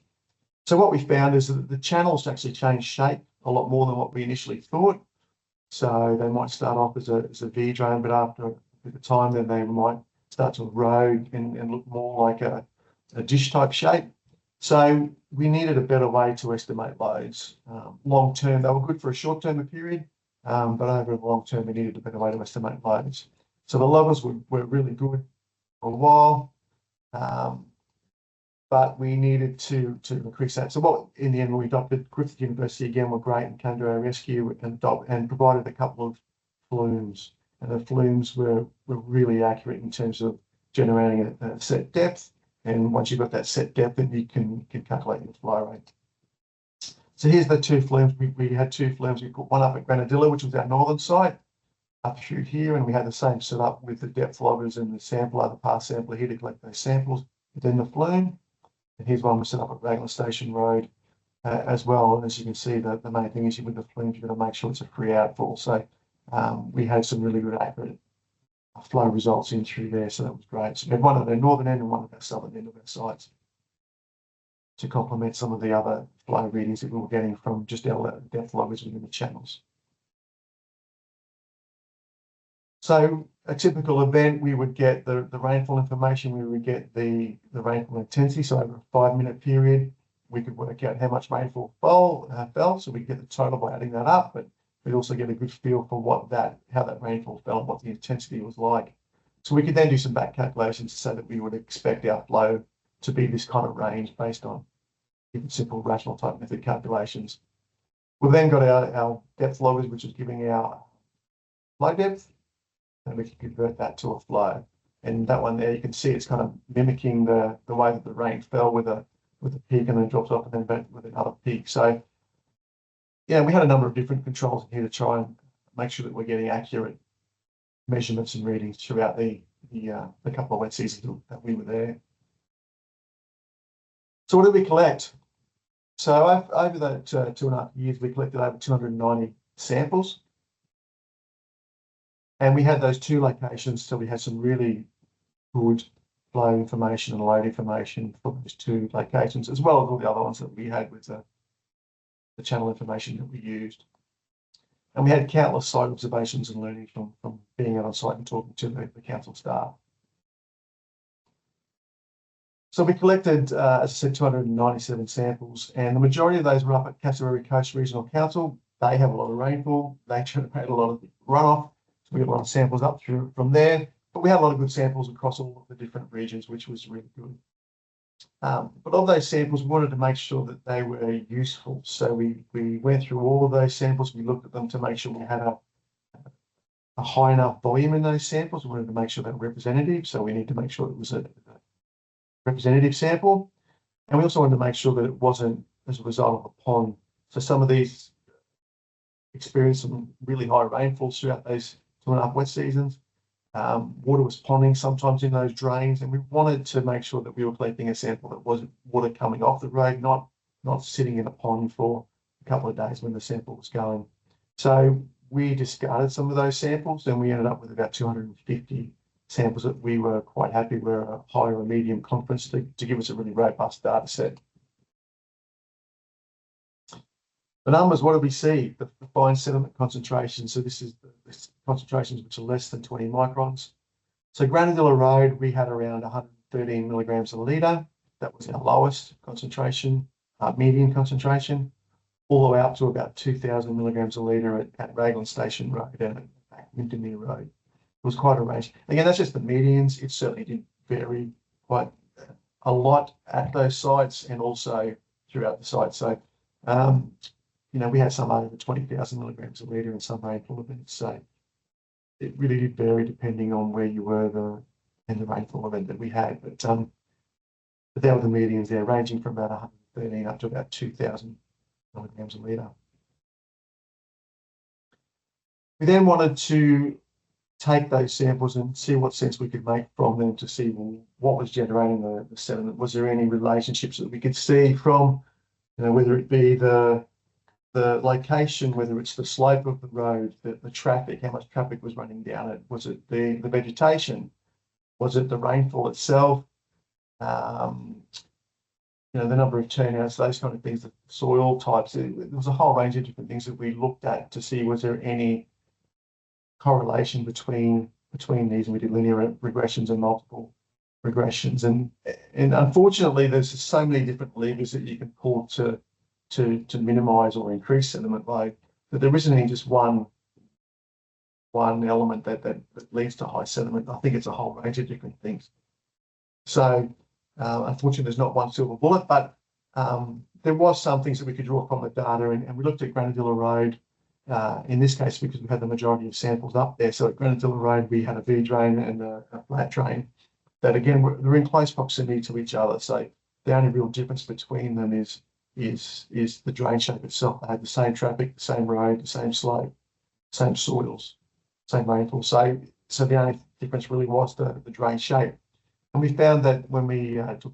So what we found is that the channels actually change shape a lot more than what we initially thought. So they might start off as a V drain, but after a bit of time, then they might start to erode and look more like a dish type shape. So we needed a better way to estimate loads. Long term, they were good for a short term period, but over the long term, we needed a better way to estimate loads. So the loggers were really good for a while, but we needed to increase that. So what in the end we adopted, Griffith University again were great and came to our rescue and provided a couple of flumes. And the flumes were really accurate in terms of generating a set depth. And once you've got that set depth, then you can calculate your flow rate. So here's the two flumes. We had two flumes. We put one up at Granadilla, which was our northern site, up through here, and we had the same setup with the depth loggers and the sampler, the pass sampler here to collect those samples within the flume. And here's one we set up at Raglan Station Road as well. And as you can see, the main thing is with the flumes, you've got to make sure it's a free outfall. So we had some really good accurate flow results in through there. So that was great. So we had one at the northern end and one at the southern end of our sites to complement some of the other flow readings that we were getting from just our depth loggers within the channels. So a typical event, we would get the rainfall information, we would get the rainfall intensity. So over a 5-minute period, we could work out how much rainfall fell. So we get the total by adding that up. But but also get a good feel for how that rainfall fell and what the intensity was like. So we could then do some back calculations to say that we would expect our flow to be this kind of range based on simple rational type method calculations. We've then got our depth loggers, which is giving our flow depth, and we can convert that to a flow. And that one there, you can see it's kind of mimicking the way that the rain fell with a peak and then drops off and then with another peak. So yeah, we had a number of different controls in here to try and make sure that we're getting accurate measurements and readings throughout the couple of wet seasons that we were there. So what did we collect? So over that 2.5 years, we collected over 290 samples. And we had those two locations, so we had some really good flow information and load information for those two locations, as well as all the other ones that we had with the channel information that we used. And we had countless site observations and learning from being out on site and talking to the council staff. So we collected, as I said, 297 samples, and the majority of those were up at Cassowary Coast Regional Council. They have a lot of rainfall. They generate a lot of runoff. So we got a lot of samples up through from there. But we had a lot of good samples across all of the different regions, which was really good. But of those samples, we wanted to make sure that they were useful. So we went through all of those samples. We looked at them to make sure we had a high enough volume in those samples. We wanted to make sure they were representative. So we need to make sure it was a representative sample. And we also wanted to make sure that it wasn't as a result of a pond. So some of these experienced some really high rainfalls throughout those 2.5 wet seasons. Water was ponding sometimes in those drains, and we wanted to make sure that we were collecting a sample that wasn't water coming off the road, not sitting in a pond for a couple of days when the sample was going. So we discarded some of those samples, and we ended up with about 250 samples that we were quite happy were a high or a medium confidence to give us a really robust data set. The numbers, what do we see? The fine sediment concentration. So this is the concentrations which are less than 20 microns. So Granadilla Road, we had around 113 milligrams a litre. That was our lowest concentration, median concentration, all the way up to about 2,000 milligrams a litre at Raglan Station Road and at Windermere Road. It was quite a range. Again, that's just the medians. It certainly did vary quite a lot at those sites and also throughout the site. So, you know, we had some over 20,000 milligrams a litre and some rainfall events. So it really did vary depending on where you were and the rainfall event that we had. But there were the medians there, ranging from about 113 up to about 2,000 milligrams a litre. We then wanted to take those samples and see what sense we could make from them to see, well, what was generating the sediment. Was there any relationships that we could see from, you know, whether it be the location, whether it's the slope of the road, the traffic, how much traffic was running down it, was it the vegetation, was it the rainfall itself, you know, the number of turnouts, those kind of things, the soil types. There was a whole range of different things that we looked at to see was there any correlation between these, and we did linear regressions and multiple regressions, and unfortunately there's just so many different levers that you can pull to minimize or increase sediment load that there isn't any just one element that leads to high sediment. I think it's a whole range of different things. So unfortunately there's not one silver bullet, but there was some things that we could draw from the data, and we looked at Granadilla Road in this case because we had the majority of samples up there. So at Granadilla Road we had a V drain and a flat drain that again they're in close proximity to each other. So the only real difference between them is the drain shape itself. They had the same traffic, the same road, the same slope, same soils, same rainfall. So the only difference really was the drain shape. And we found that when we took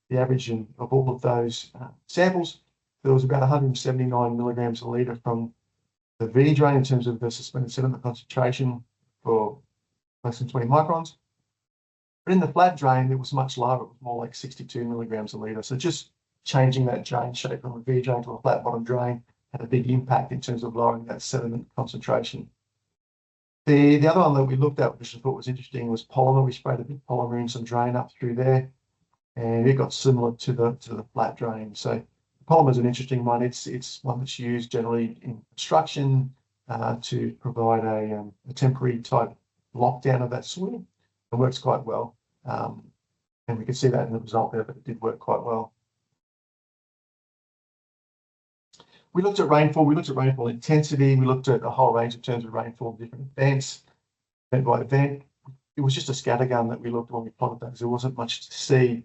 the average of all of those samples, there was about 179 milligrams a litre from the V drain in terms of the suspended sediment concentration for less than 20 microns. But in the flat drain, it was much lower. It was more like 62 milligrams a litre. So just changing that drain shape from a V drain to a flat bottom drain had a big impact in terms of lowering that sediment concentration. The other one that we looked at, which I thought was interesting, was polymer. We sprayed a bit of polymer in some drain up through there, and it got similar to the flat drain. So polymer is an interesting one. It's one that's used generally in construction, to provide a temporary type lockdown of that soil. It works quite well. And we can see that in the result there, but it did work quite well. We looked at rainfall. We looked at rainfall intensity. We looked at a whole range in terms of rainfall, different events, event by event. It was just a scattergun that we looked at when we plotted those. There wasn't much to see.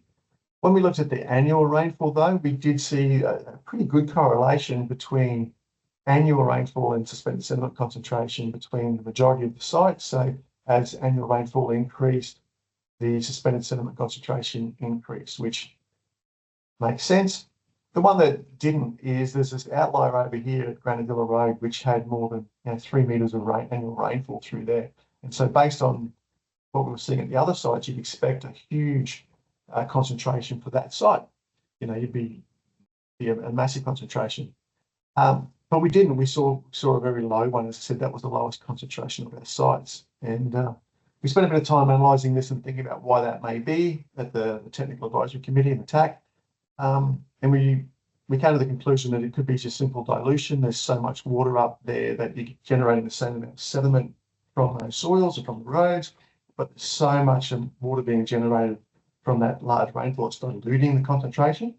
When we looked at the annual rainfall, though, we did see a pretty good correlation between annual rainfall and suspended sediment concentration between the majority of the sites. So as annual rainfall increased, the suspended sediment concentration increased, which makes sense. The one that didn't is there's this outlier over here at Granadilla Road, which had more than 3 meters of annual rainfall through there. And so based on what we were seeing at the other sites, you'd expect a huge concentration for that site. You'd be a massive concentration. But we didn't. We saw a very low one. As I said, that was the lowest concentration of our sites. And we spent a bit of time analysing this and thinking about why that may be at the Technical Advisory Committee and the TAC. And we came to the conclusion that it could be just simple dilution. There's so much water up there that you're generating the same amount of sediment from those soils or from the roads, but there's so much water being generated from that large rainfall, it's diluting the concentration.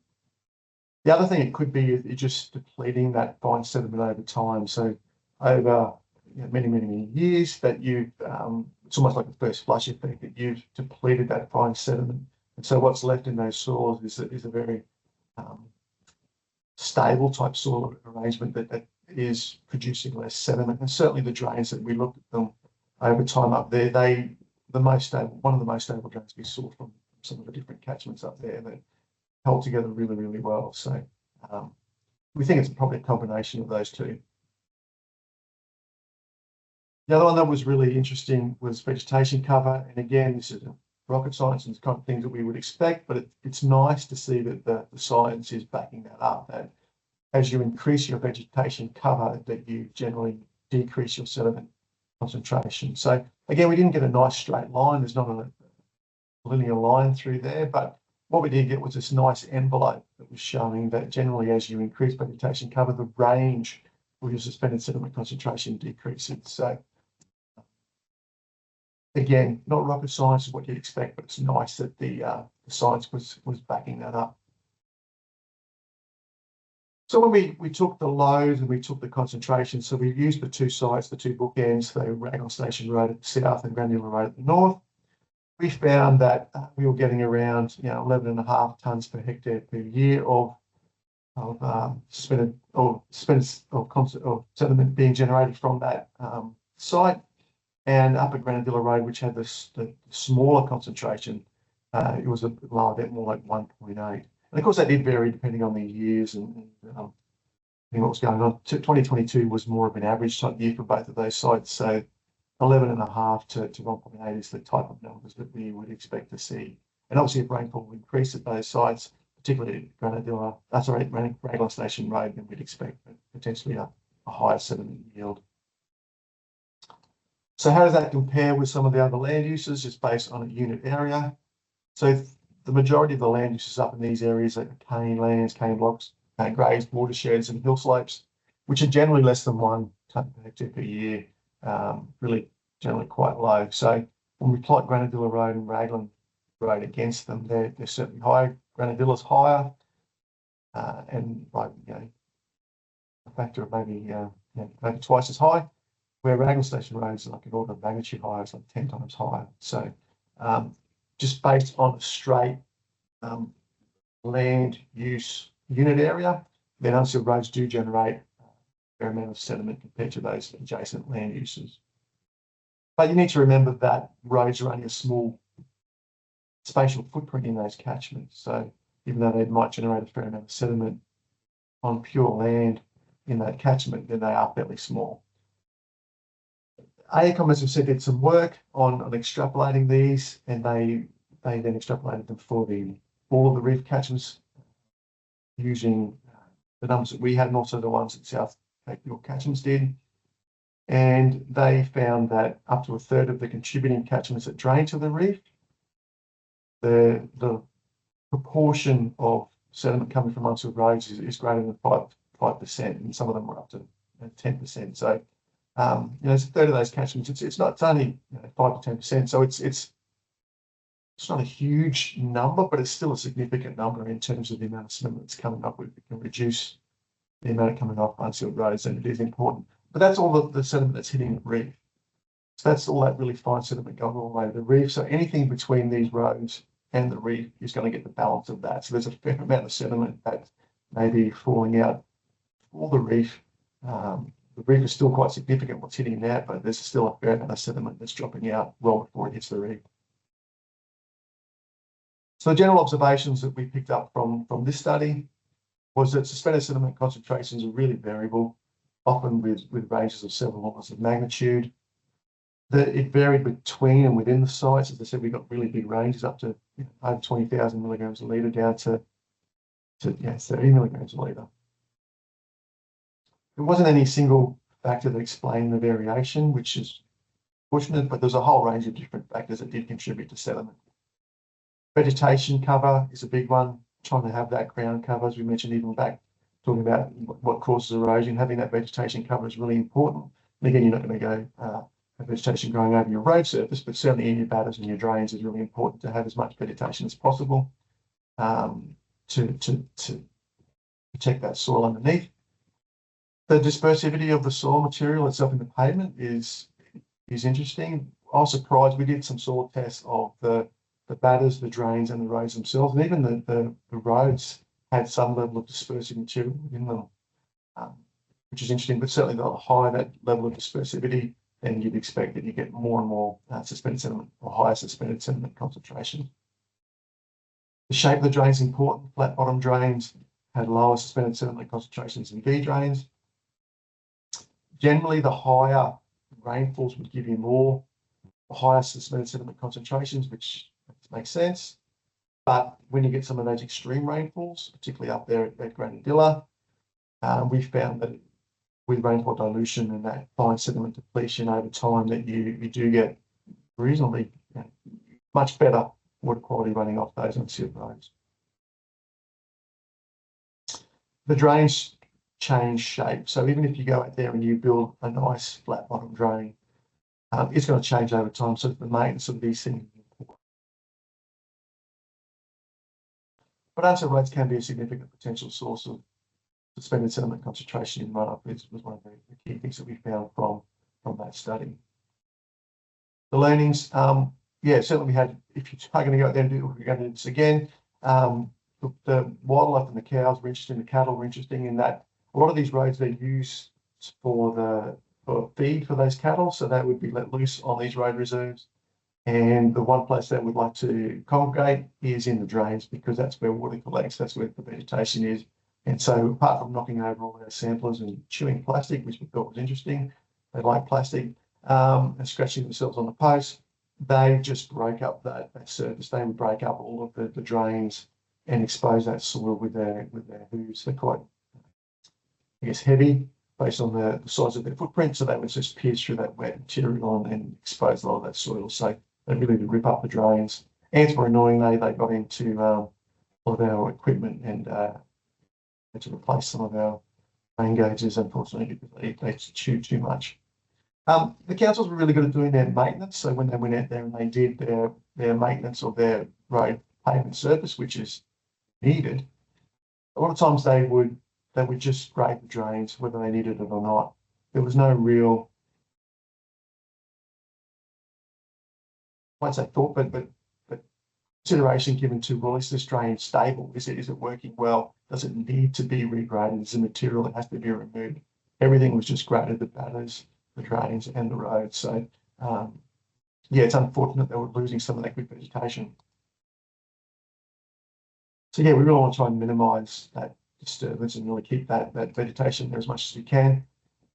The other thing it could be is just depleting that fine sediment over time. So over many, many, many years that you've, it's almost like a first flush effect, that you've depleted that fine sediment. And so what's left in those soils is a very stable type soil arrangement that is producing less sediment. And certainly the drains that we looked at them over time up there, one of the most stable drains we saw from some of the different catchments up there that held together really, really well. So we think it's probably a combination of those two. The other one that was really interesting was vegetation cover. And again, this is rocket science and the kind of things that we would expect, but it's nice to see that the science is backing that up, that as you increase your vegetation cover, that you generally decrease your sediment concentration. So again, we didn't get a nice straight line. There's not a linear line through there, but what we did get was this nice envelope that was showing that generally as you increase vegetation cover, the range of your suspended sediment concentration decreases. So again, not rocket science is what you'd expect, but it's nice that the science was backing that up. So when we took the loads and we took the concentration, so we used the two sites, the two bookends, the Raglan Station Road at the south and Granadilla Road at the north. We found that we were getting around 11.5 tonnes per hectare per year of suspended sediment being generated from that site. And up at Granadilla Road, which had the smaller concentration, it was a lower bit, more like 1.8. And of course, that did vary depending on the years and what was going on. 2022 was more of an average type year for both of those sites. So 11.5 to 1.8 is the type of numbers that we would expect to see. And obviously, if rainfall increased at those sites, particularly at Raglan Station Road, then we'd expect potentially a higher sediment yield. So how does that compare with some of the other land uses just based on a unit area? So the majority of the land uses up in these areas are cane lands, cane blocks, cane grades, watersheds and hill slopes, which are generally less than 1 tonne per hectare per year, really generally quite low. So when we plot Granadilla Road and Raglan Road against them, they're certainly higher. Granadilla's higher, and by a factor of maybe twice as high, where Raglan Station Road is like an order of magnitude higher, it's like 10 times higher. So just based on a straight land use unit area, then unsealed roads do generate a fair amount of sediment compared to those adjacent land uses. But you need to remember that roads are only a small spatial footprint in those catchments. So even though they might generate a fair amount of sediment on pure land in that catchment, then they are fairly small. AECOM, as I said, did some work on extrapolating these, and they then extrapolated them for all of the reef catchments using the numbers that we had and also the ones that South Cape York catchments did. And they found that up to a third of the contributing catchments that drain to the reef, the proportion of sediment coming from unsealed roads is greater than 5%, and some of them were up to 10%. So It's a third of those catchments. It's not, it's only 5 to 10%. So it's not a huge number, but it's still a significant number in terms of the amount of sediment that's coming up. We can reduce the amount coming off unsealed roads, and it is important. But that's all the sediment that's hitting the reef. So that's all that really fine sediment going all the way to the reef. So anything between these roads and the reef is going to get the balance of that. So there's a fair amount of sediment that may be falling out for the reef. The reef is still quite significant what's hitting that, but there's still a fair amount of sediment that's dropping out well before it hits the reef. So the general observations that we picked up from this study was that suspended sediment concentrations are really variable, often with ranges of several orders of magnitude. That it varied between and within the sites. As I said, we got really big ranges up to over 20,000 milligrams a litre down to 30 milligrams a litre. There wasn't any single factor that explained the variation, which is fortunate, but there's a whole range of different factors that did contribute to sediment. Vegetation cover is a big one, trying to have that ground cover, as we mentioned even back, talking about what causes erosion. Having that vegetation cover is really important. And again, you're not going to go have vegetation growing over your road surface, but certainly in your batters and your drains is really important to have as much vegetation as possible to protect that soil underneath. The dispersivity of the soil material itself in the pavement is interesting. I was surprised. We did some soil tests of the batters, the drains, and the roads themselves, and even the roads had some level of dispersive material in them, which is interesting. But certainly, the higher that level of dispersivity, then you'd expect that you get more and more suspended sediment or higher suspended sediment concentration. The shape of the drain is important. Flat bottom drains had lower suspended sediment concentrations than V drains. Generally, the higher rainfalls would give you more higher suspended sediment concentrations, which makes sense. But when you get some of those extreme rainfalls, particularly up there at Granadilla, we found that with rainfall dilution and that fine sediment depletion over time, that you do get reasonably much better water quality running off those unsealed roads. The drains change shape. So even if you go out there and you build a nice flat bottom drain, it's going to change over time. So the maintenance of these things is important. But unsealed roads can be a significant potential source of suspended sediment concentration in runoff. Was one of the key things that we found from that study. The learnings, certainly we had, if you are going to go out there and do it, we're going to do this again. The wildlife and the cows were interesting, the cattle were interesting in that a lot of these roads they use for feed for those cattle, so they would be let loose on these road reserves. And the one place they would like to congregate is in the drains, because that's where water collects, that's where the vegetation is. And so apart from knocking over all their samplers and chewing plastic, which we thought was interesting, they like plastic, and scratching themselves on the post, they just break up that surface. They would break up all of the drains and expose that soil with their hooves. They're quite, I guess, heavy based on the size of their footprint. So they would just pierce through that wet material and expose a lot of that soil. So they really did rip up the drains. Ants were annoying. They got into all of our equipment and had to replace some of our rain gauges, unfortunately, because they chew too much. The councils were really good at doing their maintenance. So when they went out there and they did their maintenance of their road pavement surface, which is needed, a lot of times they would just grade the drains, whether they needed it or not. There was no real, I won't say thought, but consideration given to, well, is this drain stable? Is it working well? Does it need to be regraded? Is the material that has to be removed? Everything was just graded, the batters, the drains, and the roads. So, it's unfortunate that we're losing some of that good vegetation. So, we really want to try and minimise that disturbance and really keep that vegetation there as much as we can.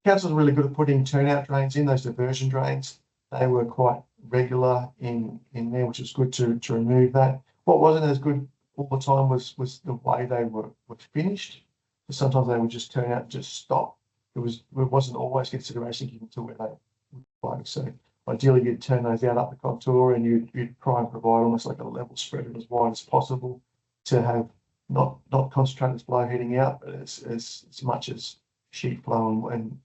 Council are really good at putting turnout drains in, those diversion drains. They were quite regular in there, which was good to remove that. What wasn't as good all the time was the way they were finished. So sometimes they would just turn out and just stop. It wasn't always consideration given to where they would flow. So ideally you'd turn those out up the contour and you'd try and provide almost like a level spread as wide as possible to have not concentrated flow heading out, but as much as sheet flow and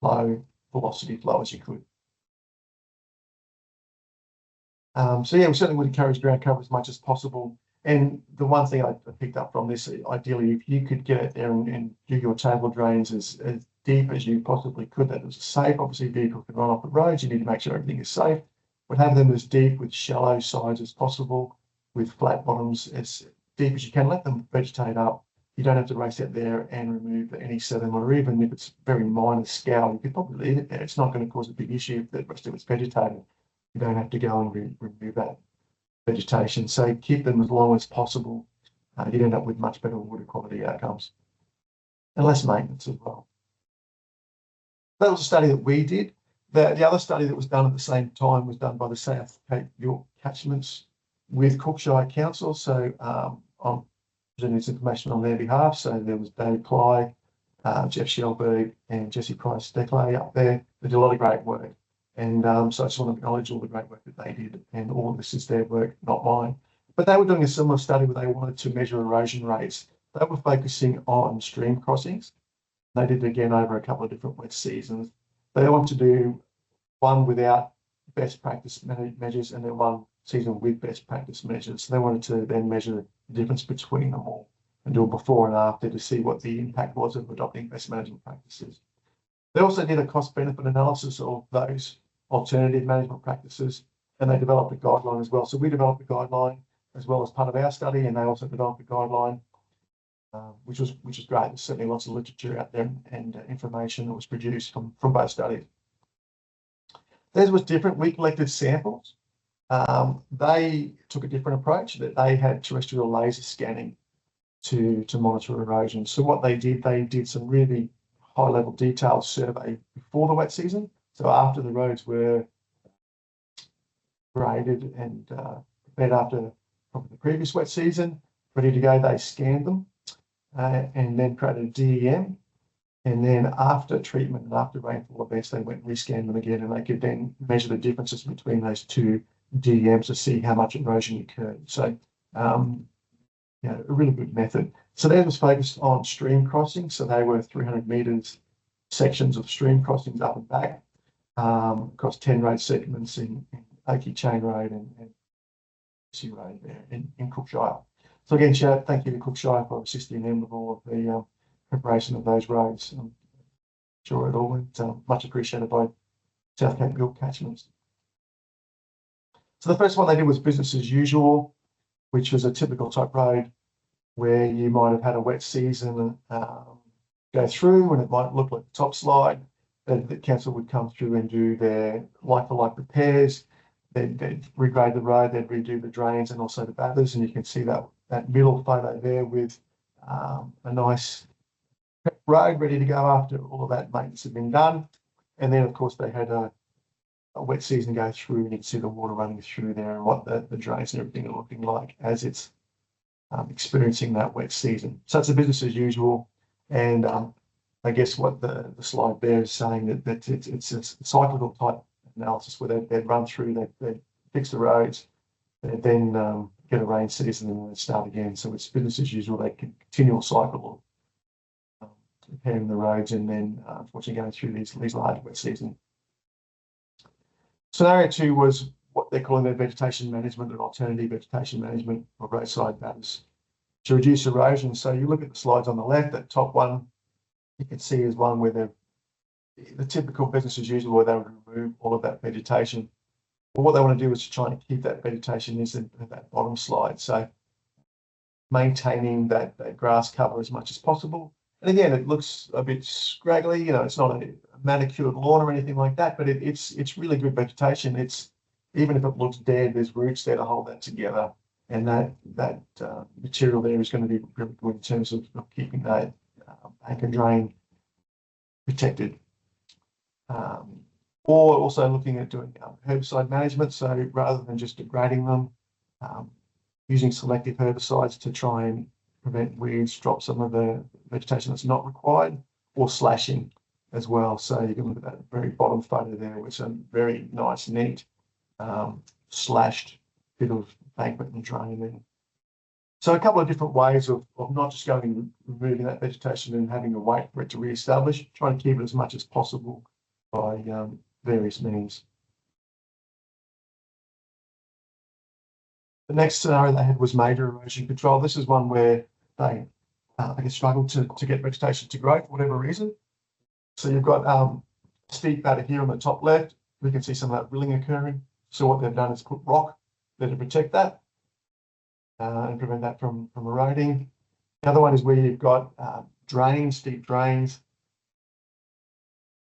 flow velocity flow as you could. So yeah, we certainly would encourage ground cover as much as possible. And the one thing I picked up from this, ideally, if you could get out there and do your table drains as deep as you possibly could, that was safe. Obviously, vehicles can run off the roads. You need to make sure everything is safe, but have them as deep with shallow sides as possible, with flat bottoms as deep as you can. Let them vegetate up. You don't have to race out there and remove any sediment, or even if it's very minor scale, you could probably leave it there. It's not going to cause a big issue if the rest of it's vegetated. You don't have to go and remove that vegetation. So keep them as long as possible. You'd end up with much better water quality outcomes and less maintenance as well. That was a study that we did. The other study that was done at the same time was done by the South Cape York catchments with Cookshire Council. So I'm presenting this information on their behalf. So there was Dave Ply, Jeff Shelberg, and Jesse Price-Declay up there. They did a lot of great work. And so I just want to acknowledge all the great work that they did, and all of this is their work, not mine. But they were doing a similar study where they wanted to measure erosion rates. They were focusing on stream crossings. They did it again over a couple of different wet seasons. They wanted to do one without best practice measures and then one season with best practice measures. So they wanted to then measure the difference between them all and do a before and after to see what the impact was of adopting best management practices. They also did a cost-benefit analysis of those alternative management practices, and they developed a guideline as well. So we developed a guideline as well as part of our study, and they also developed a guideline, which was great. There's certainly lots of literature out there and information that was produced from both studies. Theirs was different. We collected samples. They took a different approach, that they had terrestrial laser scanning to monitor erosion. So what they did some really high-level detailed survey before the wet season. So after the roads were graded and prepared after probably the previous wet season, ready to go, they scanned them and then created a DEM. And then after treatment and after rainfall events, they went and rescanned them again, and they could then measure the differences between those two DEMs to see how much erosion occurred. So, a really good method. So that was focused on stream crossings. So they were 300 metres sections of stream crossings up and back across 10 road segments in Oakey Chain Road and Sea Road there in Cookshire. So again, thank you to Cookshire for assisting them with all of the preparation of those roads. I'm sure it all went much appreciated by South Cape York catchments. So the first one they did was business as usual, which was a typical type road where you might have had a wet season go through, and it might look like a top slide. The council would come through and do their like-for-like repairs. They'd regrade the road, they'd redo the drains and also the bathers, and you can see that middle photo there with a nice road ready to go after all of that maintenance had been done. And then, of course, they had a wet season go through, and you can see the water running through there and what the drains and everything are looking like as it's experiencing that wet season. So it's a business as usual. And I guess what the slide there is saying that it's a cyclical type analysis where they'd run through, they'd fix the roads, they'd then get a rain season and then start again. So it's business as usual. They can continual cycle of repairing the roads and then unfortunately going through these large wet seasons. Scenario 2 was what they're calling their vegetation management and alternative vegetation management of roadside batters to reduce erosion. So you look at the slides on the left, that top one you can see is one where the typical business as usual, where they would remove all of that vegetation. But what they want to do is to try and keep that vegetation in that bottom slide. So maintaining that grass cover as much as possible. And again, it looks a bit scraggly, it's not a manicured lawn or anything like that, but it's really good vegetation. It's, even if it looks dead, there's roots there to hold that together. And that material there is going to be really good in terms of keeping that bank and drain protected. Or also looking at doing herbicide management. So rather than just degrading them, using selective herbicides to try and prevent weeds, drop some of the vegetation that's not required, or slashing as well. So you can look at that very bottom photo there with some very nice, neat slashed bit of bankment and drain there. So a couple of different ways of not just going and removing that vegetation and having to wait for it to re-establish, trying to keep it as much as possible by various means. The next scenario they had was major erosion control. This is one where they, I guess, struggled to get vegetation to grow for whatever reason. So you've got steep matter here on the top left. We can see some of that rilling occurring. So what they've done is put rock there to protect that and prevent that from eroding. The other one is where you've got drains, steep drains,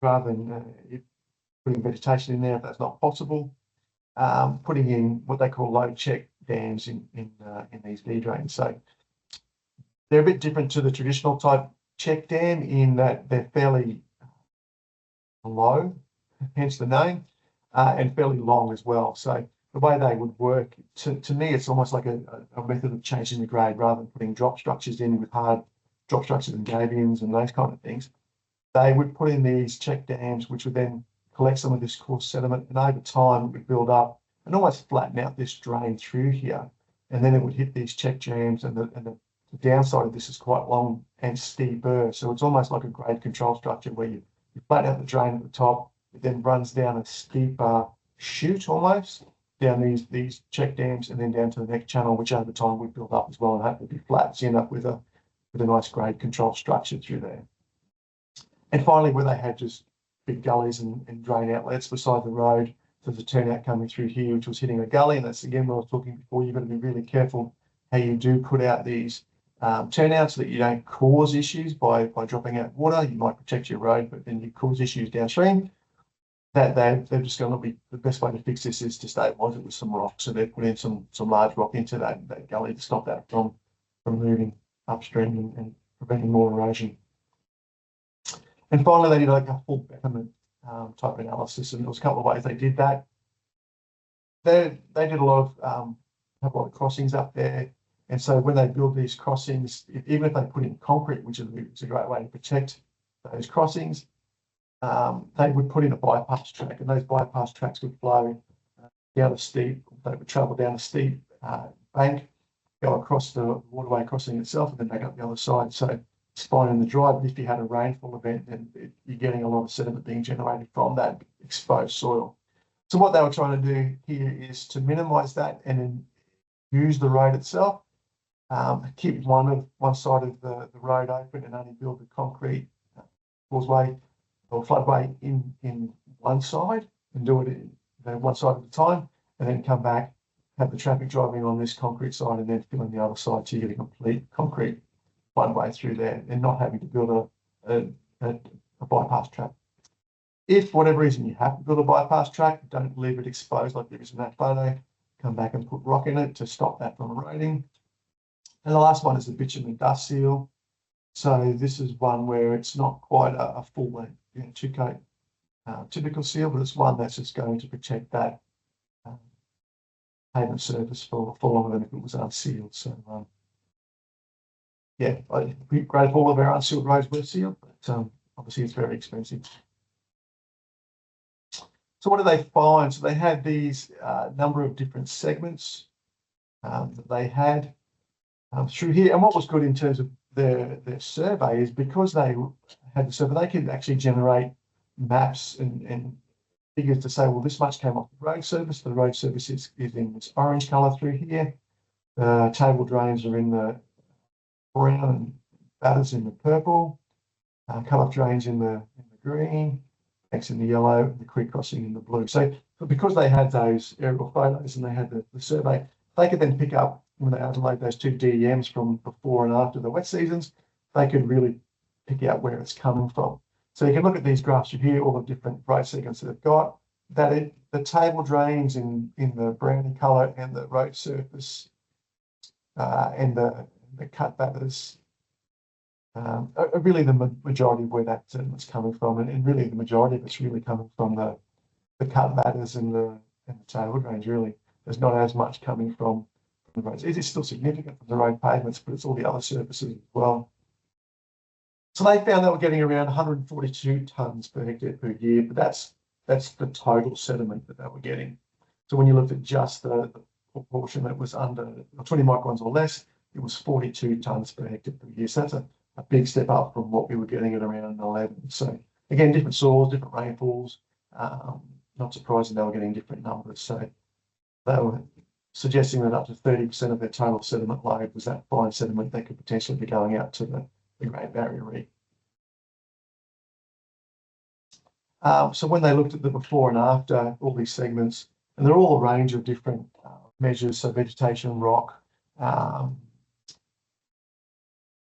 rather than putting vegetation in there if that's not possible. Putting in what they call low check dams in these V drains. So they're a bit different to the traditional type check dam in that they're fairly low, hence the name, and fairly long as well. So the way they would work, to me, it's almost like a method of changing the grade rather than putting drop structures in with hard drop structures and gabions and those kind of things. They would put in these check dams, which would then collect some of this coarse sediment, and over time it would build up and almost flatten out this drain through here. And then it would hit these check jams, and the downside of this is quite long and steeper. So it's almost like a grade control structure where you flatten out the drain at the top, it then runs down a steeper chute almost, down these check dams, and then down to the next channel, which over time would build up as well and hopefully be flat. So you end up with a nice grade control structure through there. And finally, where they had just big gullies and drain outlets beside the road, there's a turnout coming through here, which was hitting a gully. And that's again, what I was talking before, you've got to be really careful how you do put out these turnouts so that you don't cause issues by dropping out water. You might protect your road, but then you cause issues downstream. That they're just going to be, the best way to fix this is to stabilize it with some rock. So they're putting some large rock into that gully to stop that from moving upstream and preventing more erosion. And finally, they did like a full betterment type analysis, and there was a couple of ways they did that. They did a lot of have a lot of crossings up there, and so when they build these crossings, even if they put in concrete, which is a great way to protect those crossings, they would put in a bypass track, and those bypass tracks would flow down a steep. They would travel down a steep bank, go across the waterway crossing itself, and then back up the other side. So it's fine in the dry, but if you had a rainfall event, then you're getting a lot of sediment being generated from that exposed soil. So what they were trying to do here is to minimize that and then use the road itself, keep one side of the road open and only build the concrete causeway or floodway in one side and do it in one side at a time, and then come back, have the traffic driving on this concrete side and then fill in the other side, so you get a complete concrete floodway through there and not having to build a bypass track. If for whatever reason you have to build a bypass track, don't leave it exposed like there is in that photo. Come back and put rock in it to stop that from eroding. And the last one is the bitumen dust seal. So this is one where it's not quite a full two-coat typical seal, but it's one that's just going to protect that pavement surface for longer than if it was unsealed. So yeah, it'd be great if all of our unsealed roads were sealed, but obviously it's very expensive. So what do they find? So they had these number of different segments that they had through here. And what was good in terms of their survey is because they had the survey, they could actually generate maps and figures to say, well, this much came off the road surface. The road surface is in this orange color through here. The table drains are in the brown and batters in the purple. Cut-off drains in the green. X in the yellow, the creek crossing in the blue. So because they had those aerial photos and they had the survey, they could then pick up, when they overlaid those two DEMs from before and after the wet seasons, they could really pick out where it's coming from. So you can look at these graphs here, all the different road segments that they've got, that the table drains in the browny color and the road surface and the cut batters are really the majority of where that sediment's coming from, and really the majority of it's really coming from the cut batters and the table drains. Really, there's not as much coming from the roads. It is still significant from the road pavements, but it's all the other surfaces as well. So they found they were getting around 142 tonnes per hectare per year, but that's the total sediment that they were getting. So when you looked at just the proportion that was under 20 microns or less, it was 42 tonnes per hectare per year. So that's a big step up from what we were getting at around 11. So again, different soils, different rainfalls. Not surprising they were getting different numbers. So they were suggesting that up to 30% of their total sediment load was that fine sediment that could potentially be going out to the Great Barrier Reef. So when they looked at the before and after, all these segments, and they're all a range of different measures, so vegetation, rock,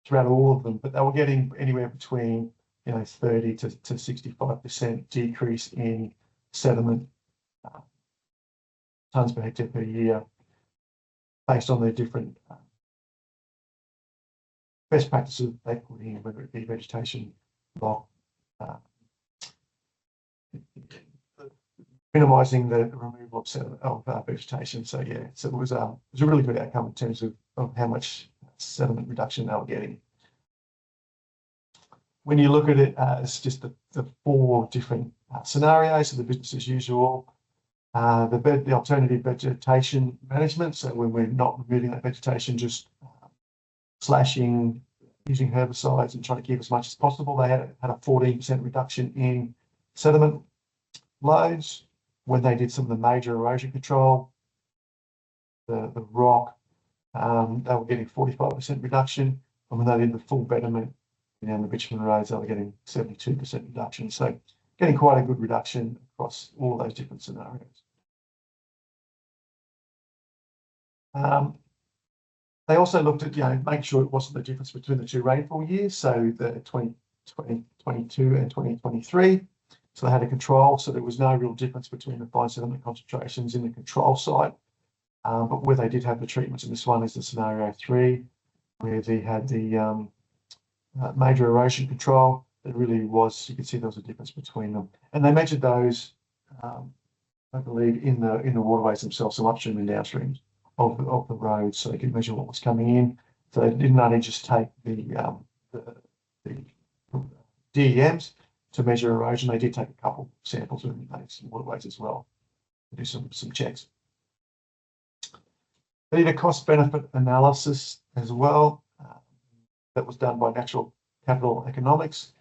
throughout all of them, but they were getting anywhere between 30 to 65% decrease in sediment tonnes per hectare per year, based on the different best practices they put in, whether it be vegetation, rock, minimising the removal of vegetation. So yeah, so it was a really good outcome in terms of how much sediment reduction they were getting. When you look at it as just the four different scenarios, so the business as usual, the alternative vegetation management, so when we're not removing that vegetation, just slashing, using herbicides and trying to keep as much as possible, they had a 14% reduction in sediment loads. When they did some of the major erosion control, the rock, they were getting 45% reduction. And when they did the full betterment, the bitumen roads, they were getting 72% reduction. So getting quite a good reduction across all of those different scenarios. They also looked at, making sure it wasn't the difference between the two rainfall years, so the 2022 and 2023. So they had a control, so there was no real difference between the fine sediment concentrations in the control site. But where they did have the treatments, and this one is the scenario 3, where they had the major erosion control, it really was, you can see there was a difference between them. And they measured those, I believe, in the waterways themselves, so upstream and downstream of the roads, so they could measure what was coming in. So they didn't only just take the DEMs to measure erosion, they did take a couple samples of those waterways as well to do some checks. They did a cost-benefit analysis as well. That was done by Natural Capital Economics.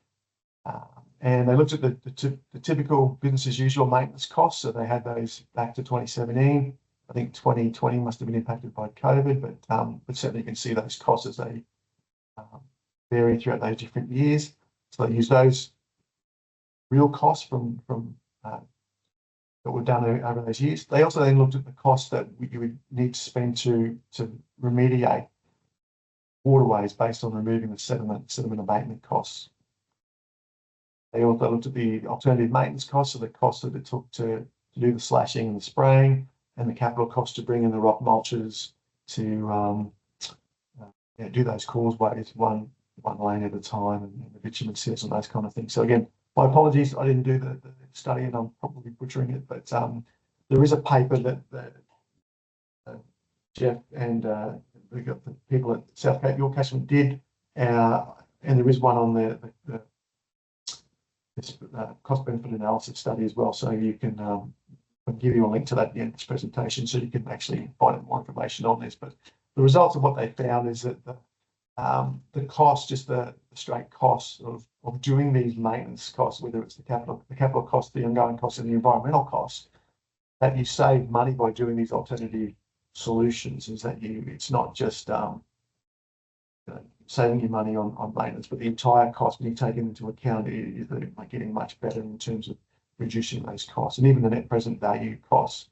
And they looked at the typical business as usual maintenance costs. So they had those back to 2017. I think 2020 must have been impacted by COVID, but certainly you can see those costs as they vary throughout those different years. So they use those real costs from that were done over those years. They also then looked at the costs that you would need to spend to remediate waterways based on removing the sediment abatement costs. They also looked at the alternative maintenance costs, so the cost that it took to do the slashing and the spraying, and the capital cost to bring in the rock mulches to do those causeways one lane at a time, and the bitumen sets and those kind of things. So again, my apologies, I didn't do the study and I'm probably butchering it, but there is a paper that Jeff and we got the people at South Cape York Catchment did, and there is one on the cost benefit analysis study as well. So you can I'll give you a link to that at the end of this presentation, so you can actually find out more information on this. But the results of what they found is that the cost, just the straight costs of doing these maintenance costs, whether it's the capital cost, the ongoing cost, and the environmental costs, that you save money by doing these alternative solutions. Is that it's not just saving you money on maintenance, but the entire cost, when you take it into account, is getting much better in terms of reducing those costs. And even the net present value costs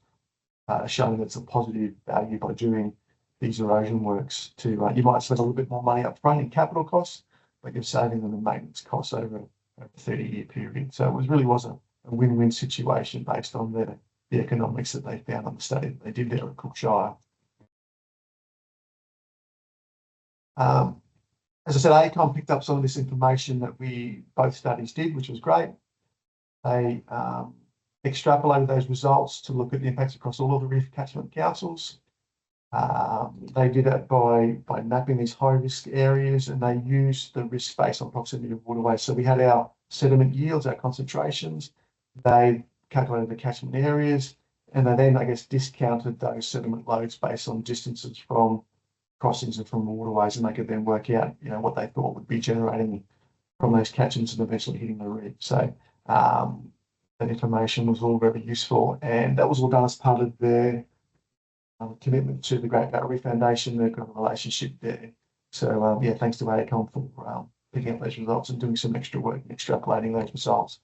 are showing that it's a positive value by doing these erosion works. You might spend a little bit more money up front in capital costs, but you're saving them in maintenance costs over a 30-year period. So it really was a win-win situation based on the economics that they found on the study that they did there at Cookshire. As I said, AECOM picked up some of this information that both studies did, which was great. They extrapolated those results to look at the impacts across all of the reef catchment councils. They did it by mapping these high-risk areas, and they used the risk based on proximity of waterways. So we had our sediment yields, our concentrations. They calculated the catchment areas, and they then, I guess, discounted those sediment loads based on distances from crossings and from waterways, and they could then work out, what they thought would be generating from those catchments and eventually hitting the reef. So that information was all very useful, and that was all done as part of their commitment to the Great Barrier Reef Foundation. They've got a relationship there. So yeah, thanks to AECOM for picking up those results and doing some extra work and extrapolating those results.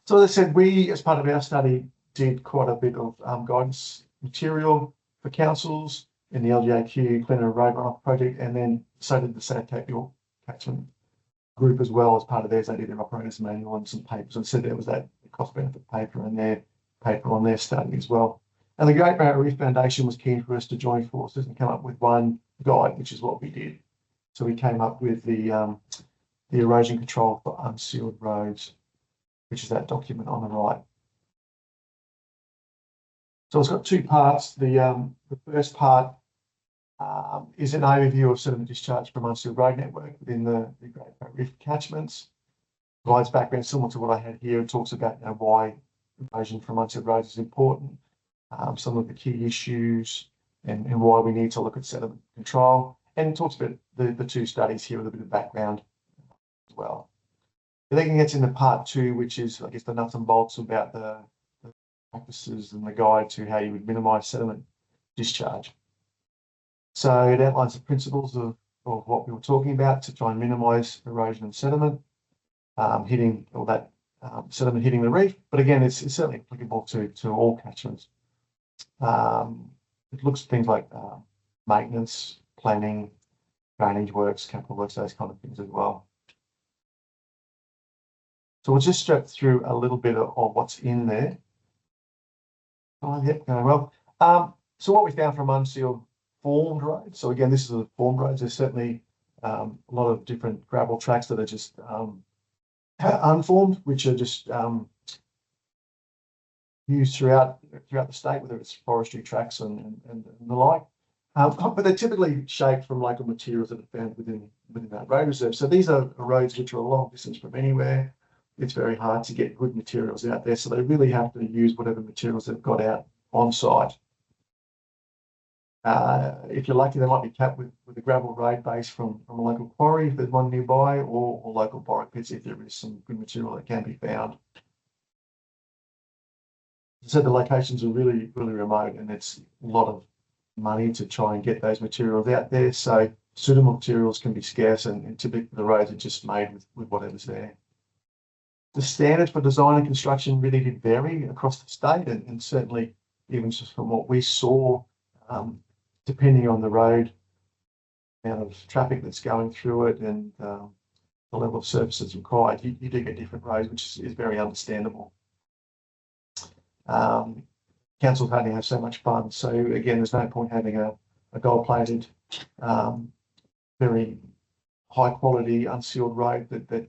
So as I said, we, as part of our study, did quite a bit of guidance material for councils in the LGAQ Cleaner Road Runoff project, and then so did the South Cape York catchment group as well. As part of theirs, they did their operator's manual and some papers. And so there was that cost benefit paper and their paper on their study as well. And the Great Barrier Reef Foundation was keen for us to join forces and come up with one guide, which is what we did. So we came up with the erosion control for unsealed roads, which is that document on the right. So it's got two parts. The first part is an overview of sediment discharge from unsealed road network within the Great Barrier Reef catchments. Provides background similar to what I had here. It talks about why erosion from unsealed roads is important, some of the key issues, and why we need to look at sediment control. And it talks about the two studies here with a bit of background as well. And then it gets into part two, which is, I guess, the nuts and bolts about the practices and the guide to how you would minimise sediment discharge. So it outlines the principles of what we were talking about to try and minimise erosion and sediment, hitting all that sediment hitting the reef. But again, it's certainly applicable to all catchments. It looks at things like maintenance, planning, drainage works, capital works, those kind of things as well. So we'll just step through a little bit of what's in there. Oh, yep, going well. So what we found from unsealed formed roads. So again, this is a formed roads. There's certainly a lot of different gravel tracks that are just unformed, which are just used throughout the state, whether it's forestry tracks and the like. But they're typically shaped from local materials that are found within that road reserve. So these are roads which are a long distance from anywhere. It's very hard to get good materials out there. So they really have to use whatever materials they've got out on site. If you're lucky, they might be capped with a gravel road base from a local quarry if there's one nearby, or local borrow pits if there is some good material that can be found. So the locations are really, really remote, and it's a lot of money to try and get those materials out there. So suitable materials can be scarce, and typically the roads are just made with whatever's there. The standards for design and construction really did vary across the state, and certainly even just from what we saw, depending on the road, amount of traffic that's going through it, and the level of services required, you do get different roads, which is very understandable. Councils only have so much fun, so again, there's no point having a gold-plated, very high-quality unsealed road that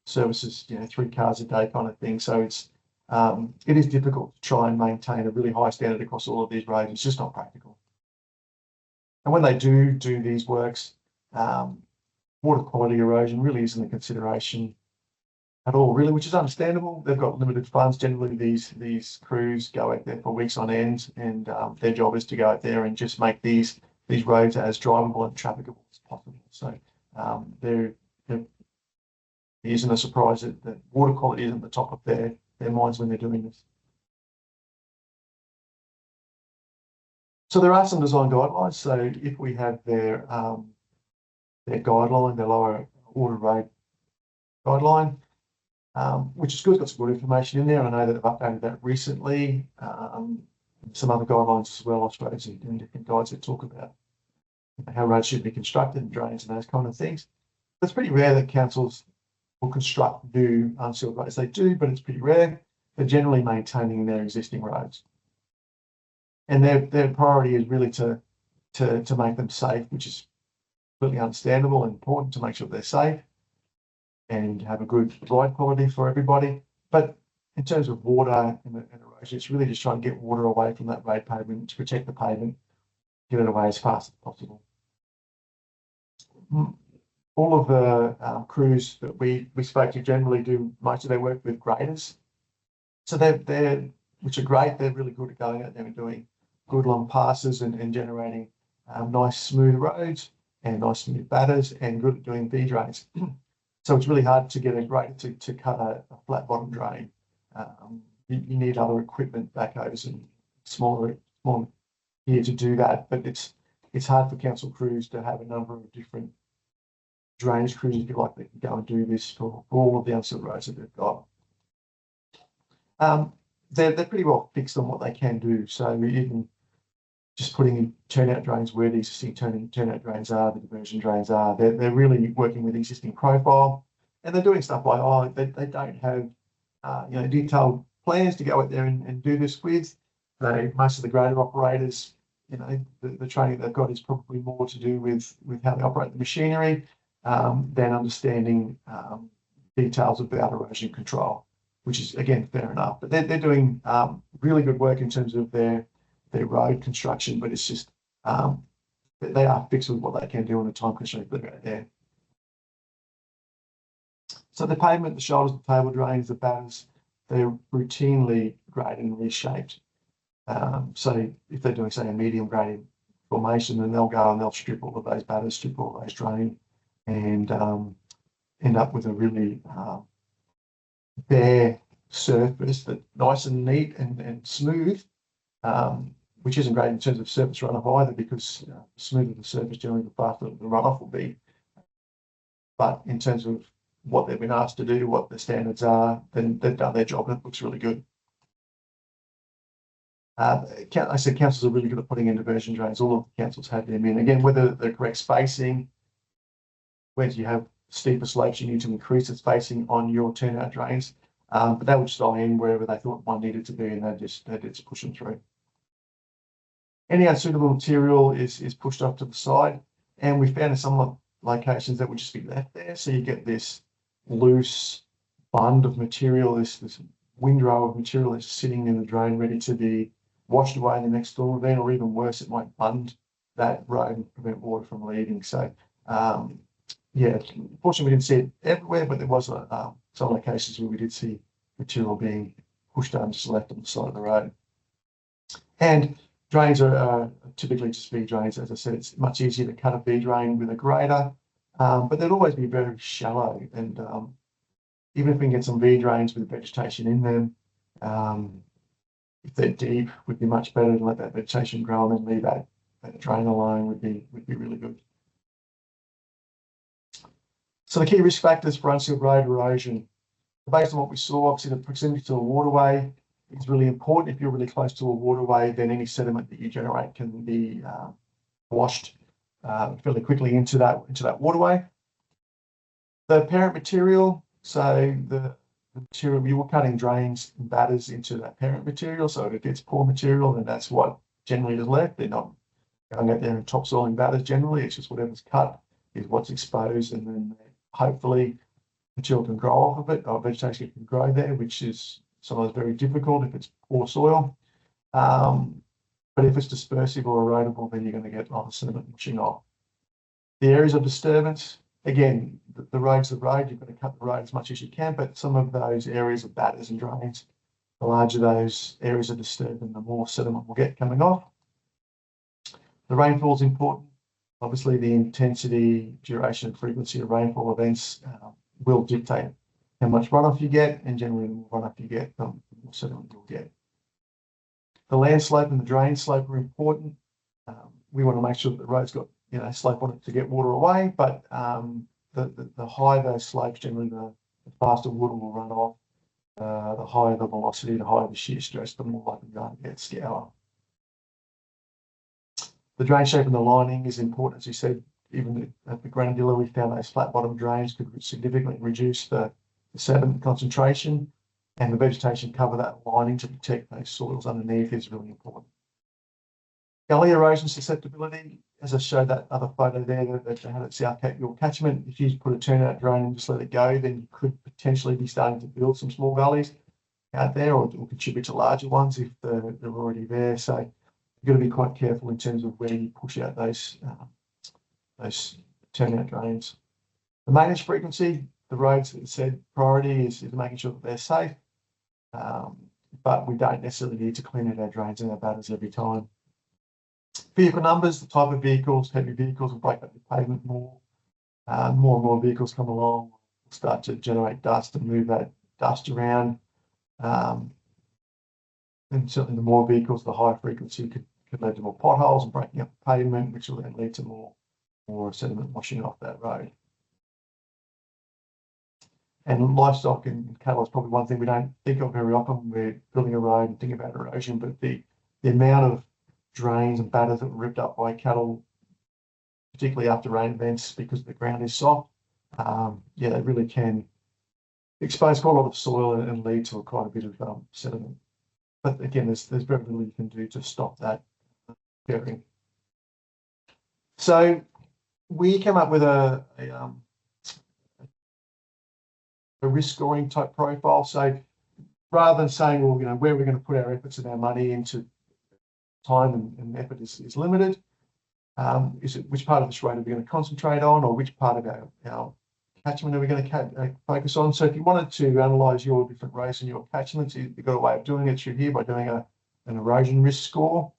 services 3 cars a day kind of thing. So it is difficult to try and maintain a really high standard across all of these roads. It's just not practical. And when they do these works, water quality erosion really isn't a consideration at all, really, which is understandable. They've got limited funds. Generally, these crews go out there for weeks on end, and their job is to go out there and just make these roads as drivable and trafficable as possible. So there isn't a surprise that water quality isn't the top of their minds when they're doing this. So there are some design guidelines. So if we have their guideline, their lower order road guideline, which is good, it's got some good information in there. I know that they've updated that recently. Some other guidelines as well, I suppose, in different guides that talk about how roads should be constructed and drains and those kind of things. It's pretty rare that councils will construct new unsealed roads. They do, but it's pretty rare. They're generally maintaining their existing roads. And their priority is really to make them safe, which is completely understandable and important to make sure they're safe and have a good ride quality for everybody. But in terms of water and erosion, it's really just trying to get water away from that road pavement to protect the pavement, get it away as fast as possible. All of the crews that we spoke to generally do most of their work with graders. So they're which are great. They're really good at going out there and doing good long passes and generating nice smooth roads. and nice smooth batters and good at doing V drains. So it's really hard to get a grader to cut a flat bottom drain. You need other equipment, backhoes and smaller gear to do that, but it's hard for council crews to have a number of different drainage crews, if you like, that can go and do this for all of the unsealed roads that they've got. They're pretty well fixed on what they can do. So even just putting in turnout drains where the existing turnout drains are, the diversion drains are, they're really working with existing profile, and they're doing stuff like, they don't have detailed plans to go out there and do this with. Most of the grader operators, the training they've got is probably more to do with how they operate the machinery than understanding details about erosion control, which is, again, fair enough. But they're doing really good work in terms of their road construction, but it's just they are fixed with what they can do on a time constraint that they're out there. So the pavement, the shoulders, the table drains, the batters, they're routinely graded and reshaped. So if they're doing, say, a medium graded formation, then they'll go and they'll strip all of those batters, strip all those drain, and end up with a really bare surface that's nice and neat and smooth, which isn't great in terms of surface runoff either, because the smoother the surface, generally the faster the runoff will be. But in terms of what they've been asked to do, what the standards are, then they've done their job and it looks really good. I said councils are really good at putting in diversion drains. All of the councils have them in. Again, whether the correct spacing, where you have steeper slopes, you need to increase the spacing on your turnout drains. But they would stay in wherever they thought one needed to be, and they just push them through. Any unsuitable material is pushed off to the side, and we found in some locations that would just be left there. So you get this loose bund of material, this windrow of material that's sitting in the drain ready to be washed away in the next storm event, or even worse, it might bund that road and prevent water from leaving. So yeah, fortunately we didn't see it everywhere, but there was some locations where we did see material being pushed on, just left on the side of the road. And drains are typically just V drains. As I said, it's much easier to cut a V drain with a grader, but they'll always be very shallow. And even if we can get some V drains with vegetation in them, if they're deep, would be much better to let that vegetation grow and then leave that drain alone would be really good. So the key risk factors for unsealed road erosion, based on what we saw, obviously the proximity to a waterway is really important. If you're really close to a waterway, then any sediment that you generate can be washed fairly quickly into that waterway. The parent material, so the material, you were cutting drains and batters into that parent material. So if it's poor material, then that's what generally is left. They're not going out there and topsoiling batters generally. It's just whatever's cut is what's exposed, and then hopefully material can grow off of it, or vegetation can grow there, which is sometimes very difficult if it's poor soil. But if it's dispersive or erodible, then you're going to get a lot of sediment washing off. The areas of disturbance, again, the road's the road, you've got to cut the road as much as you can, but some of those areas of batters and drains, the larger those areas are disturbed, and the more sediment will get coming off. The rainfall is important. Obviously, the intensity, duration, and frequency of rainfall events will dictate how much runoff you get, and generally the more runoff you get, the more sediment you'll get. The land slope and the drain slope are important. We want to make sure that the road's got slope on it to get water away, but the higher those slopes, generally the faster water will run off. The higher the velocity, the higher the shear stress, the more likely you're going to get scour. The drain shape and the lining is important, as you said. Even at the granular, we found those flat bottom drains could significantly reduce the sediment concentration, and the vegetation cover that lining to protect those soils underneath is really important. Gully erosion susceptibility, as I showed that other photo there that they had at South Cape York catchment, if you put a turnout drain and just let it go, then you could potentially be starting to build some small gullies out there, or contribute to larger ones if they're already there. So you've got to be quite careful in terms of where you push out those turnout drains. The maintenance frequency, the roads, that said, priority is making sure that they're safe, but we don't necessarily need to clean out our drains and our batters every time. Vehicle numbers, the type of vehicles, heavy vehicles will break up the pavement more. More and more vehicles come along, start to generate dust and move that dust around. And certainly the more vehicles, the higher frequency could lead to more potholes and breaking up the pavement, which will then lead to more sediment washing off that road. And livestock and cattle is probably one thing we don't think of very often when we're building a road and think about erosion, but the amount of drains and batters that were ripped up by cattle, particularly after rain events because the ground is soft, yeah, they really can expose quite a lot of soil and lead to quite a bit of sediment. But again, there's very little you can do to stop that occurring. So we came up with a risk scoring type profile. So rather than saying, well, you know, where we're going to put our efforts and our money into, time and effort is limited. Is it which part of this road are we going to concentrate on, or which part of our catchment are we going to focus on? So if you wanted to analyse your different roads and your catchments, you've got a way of doing it through here by doing an erosion risk score.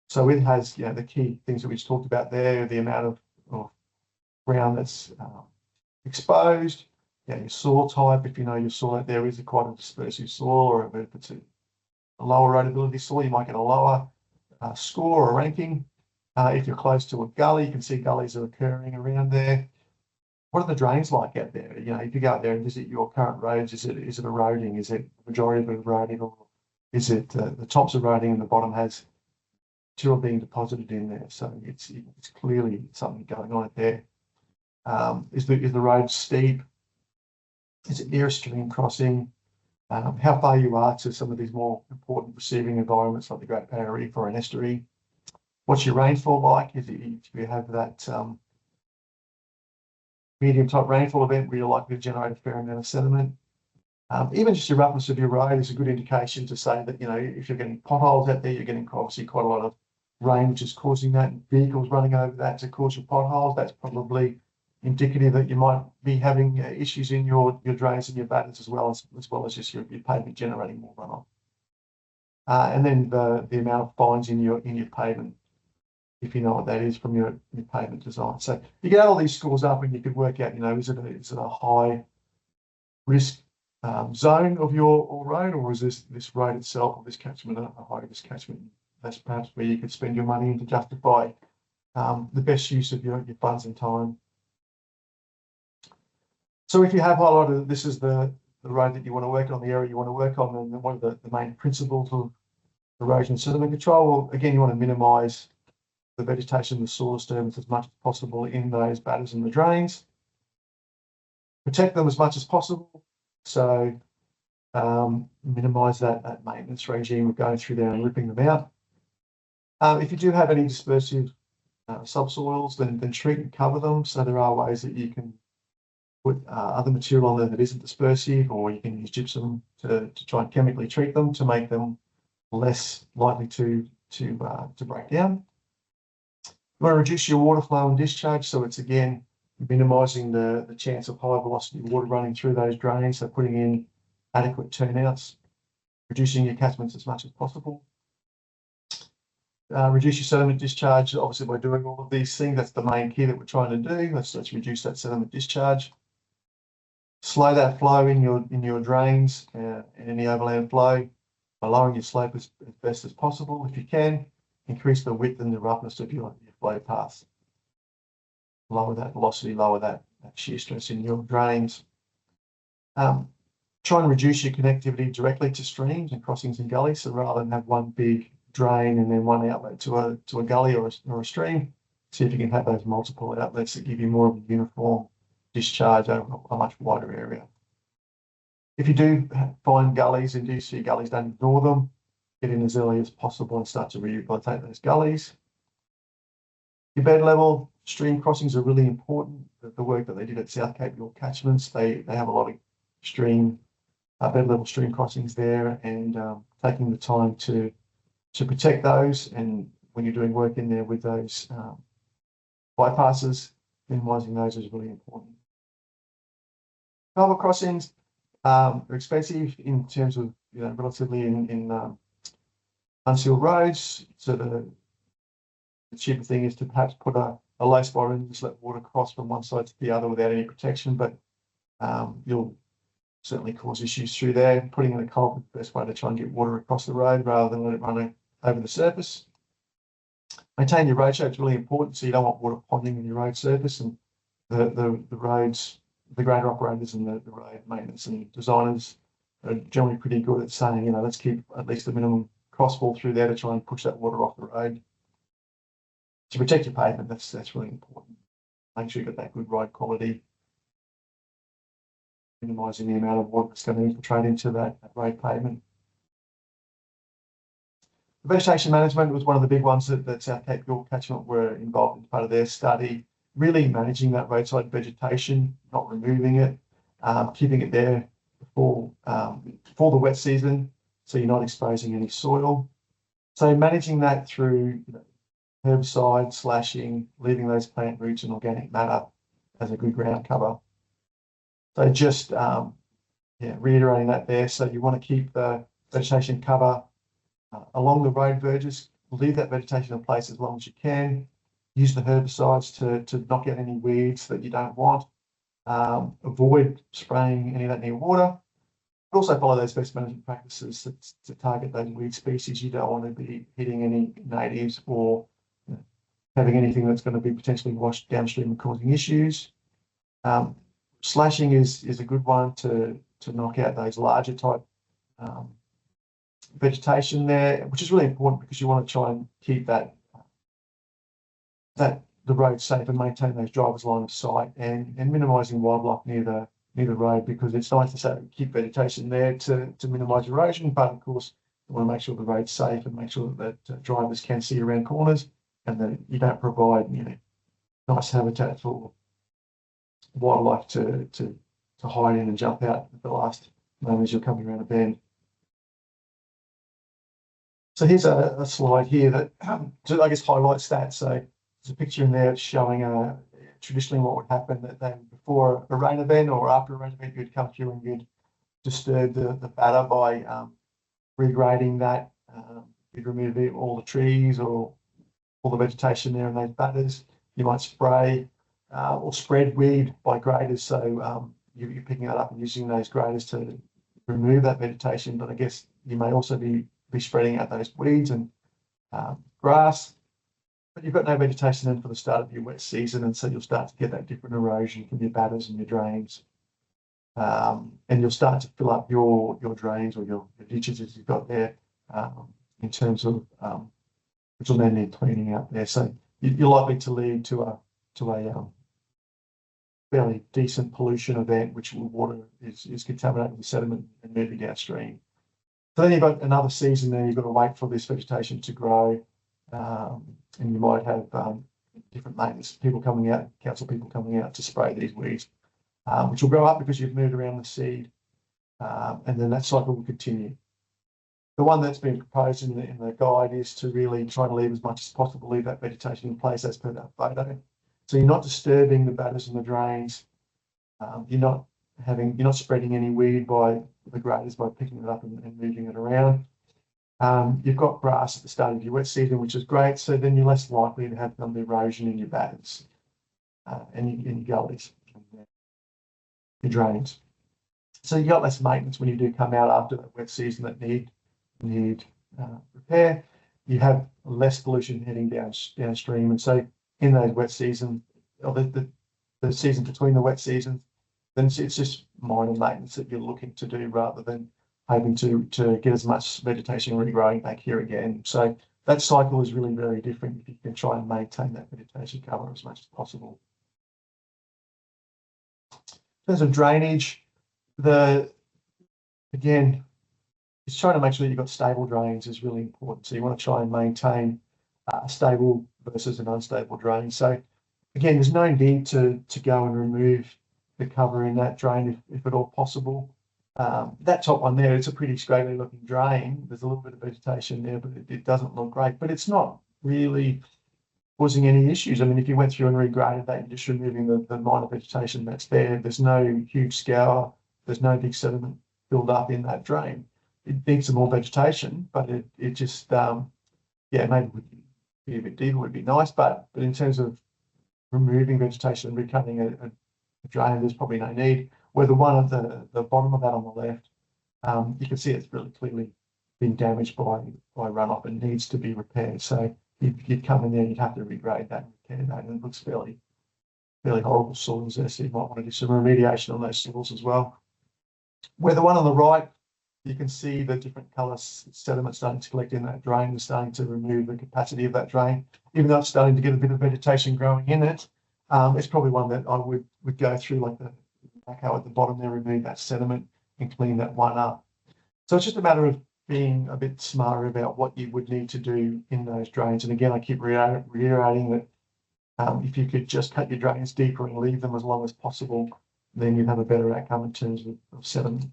So it has, you know, the key things that we just talked about there, the amount of ground that's exposed, you know, your soil type, if you know your soil, there is quite a dispersive soil, or if it's a lower erodibility soil, you might get a lower score or ranking. If you're close to a gully, you can see gullies are occurring around there. What are the drains like out there? You know, if you go out there and visit your current roads, is it eroding? Is it the majority of it eroding, or is it the top's eroding and the bottom has material being deposited in there? So it's clearly something going on out there. Is the road steep? Is it near a stream crossing? How far you are to some of these more important receiving environments like the Great Barrier Reef or an estuary? What's your rainfall like? If you have that medium type rainfall event where you're likely to generate a fair amount of sediment. Even just the roughness of your road is a good indication to say that, you know, if you're getting potholes out there, you're getting obviously quite a lot of rain, which is causing that, vehicles running over that to cause your potholes. That's probably indicative that you might be having issues in your drains and your battens as well as just your pavement generating more runoff. And then the amount of fines in your pavement, if you know what that is from your pavement design. So you get all these scores up and you could work out, you know, is it a high risk zone of your road, or is this road itself or this catchment a high risk catchment? That's perhaps where you could spend your money to justify the best use of your funds and time. So if you have highlighted this is the road that you want to work on, the area you want to work on, and one of the main principles of erosion sediment control, well, again, you want to minimise the vegetation, the soil disturbance as much as possible in those batters and the drains. Protect them as much as possible. So minimise that maintenance regime of going through there and ripping them out. If you do have any dispersive subsoils, then treat and cover them. So there are ways that you can put other material on there that isn't dispersive, or you can use gypsum to try and chemically treat them to make them less likely to break down. You want to reduce your water flow and discharge, so it's again minimising the chance of high velocity water running through those drains, so putting in adequate turnouts, reducing your catchments as much as possible. Reduce your sediment discharge, obviously by doing all of these things. That's the main key that we're trying to do. Let's reduce that sediment discharge. Slow that flow in your drains and any overland flow by lowering your slope as best as possible. If you can, increase the width and the roughness of your flow paths. Lower that velocity, lower that shear stress in your drains. Try and reduce your connectivity directly to streams and crossings and gullies. So rather than have one big drain and then one outlet to a gully or a stream, see if you can have those multiple outlets that give you more of a uniform discharge over a much wider area. If you do find gullies and do see gullies, don't ignore them. Get in as early as possible and start to rehabilitate those gullies. Your bed level, stream crossings are really important. The work that they did at South Cape York catchments, they have a lot of stream bed level stream crossings there, and taking the time to protect those, and when you're doing work in there with those bypasses, minimising those is really important. Culvert crossings are expensive in terms of, you know, relatively in unsealed roads. So The cheaper thing is to perhaps put a low spot and just let water cross from one side to the other without any protection, but you'll certainly cause issues through there. Putting in a culvert is the best way to try and get water across the road rather than let it run over the surface. Maintain your road shape is really important, so you don't want water ponding in your road surface, and the roads, the grader operators and the road maintenance and designers are generally pretty good at saying, let's keep at least a minimum crossfall through there to try and push that water off the road. To protect your pavement, that's really important. Make sure you've got that good road quality, minimising the amount of water that's going to infiltrate into that road pavement. The vegetation management was one of the big ones that South Cape York Catchment were involved in part of their study, really managing that roadside vegetation, not removing it, keeping it there for the wet season, so you're not exposing any soil. So managing that through herbicide, slashing, leaving those plant roots and organic matter as a good ground cover. So just reiterating that there. So you want to keep the vegetation cover along the road verges, leave that vegetation in place as long as you can. Use the herbicides to knock out any weeds that you don't want. Avoid spraying any of that near water. But also follow those best management practices to target those weed species. You don't want to be hitting any natives or having anything that's going to be potentially washed downstream and causing issues. Slashing is a good one to knock out those larger type vegetation there, which is really important because you want to try and keep the road safe and maintain those drivers' line of sight and minimising wildlife near the road, because it's nice to say keep vegetation there to minimise erosion, but of course you want to make sure the road's safe and make sure that drivers can see around corners and that you don't provide nice habitat for wildlife to hide in and jump out at the last moment as you're coming around a bend. So here's a slide here that I guess highlights that. So there's a picture in there showing traditionally what would happen that then before a rain event or after a rain event, you'd come through and you'd disturb the batter by regrading that. You'd remove all the trees or all the vegetation there in those batters. You might spray or spread weed by graders. So you're picking that up and using those graders to remove that vegetation. But I guess you may also be spreading out those weeds and grass. But you've got no vegetation in for the start of your wet season, and so you'll start to get that different erosion from your batters and your drains. And you'll start to fill up your drains or your ditches as you've got there in terms of which will then need cleaning up there. So you're likely to lead to a fairly decent pollution event, which water is contaminated with sediment and moving downstream. So then you've got another season there, you've got to wait for this vegetation to grow, and you might have different maintenance people coming out, council people coming out to spray these weeds, which will grow up because you've moved around the seed, and then that cycle will continue. The one that's been proposed in the guide is to really try to leave as much as possible, leave that vegetation in place as per that photo. So you're not disturbing the batters and the drains. You're not spreading any weed by the graders by picking it up and moving it around. You've got grass at the start of your wet season, which is great. So then you're less likely to have some erosion in your batters and your gullies, your drains. So you've got less maintenance when you do come out after that wet season that need repair. You have less pollution heading downstream, and so in those wet seasons, or the season between the wet seasons, then it's just minor maintenance that you're looking to do rather than hoping to get as much vegetation regrowing back here again. So that cycle is really very different if you can try and maintain that vegetation cover as much as possible. In terms of drainage, again, it's trying to make sure that you've got stable drains is really important. So you want to try and maintain a stable versus an unstable drain. So again, there's no need to go and remove the cover in that drain if at all possible. That top one there, it's a pretty scraggly looking drain. There's a little bit of vegetation there, but it doesn't look great. But it's not really causing any issues. I mean, if you went through and regraded that, you're just removing the minor vegetation that's there. There's no huge scour. There's no big sediment build up in that drain. It needs some more vegetation, but it just, maybe be a bit deeper would be nice, but in terms of removing vegetation and recutting a drain, there's probably no need. Where the one at the bottom of that on the left, you can see it's really clearly been damaged by runoff and needs to be repaired. So you'd come in there, you'd have to regrade that and repair that, and it looks fairly horrible soils there. So you might want to do some remediation on those soils as well. Where the one on the right, you can see the different colour sediment starting to collect in that drain and starting to remove the capacity of that drain. Even though it's starting to get a bit of vegetation growing in it, it's probably one that I would go through, like the backhoe at the bottom there, remove that sediment and clean that one up. So it's just a matter of being a bit smarter about what you would need to do in those drains. And again, I keep reiterating that if you could just cut your drains deeper and leave them as long as possible, then you'd have a better outcome in terms of sediment.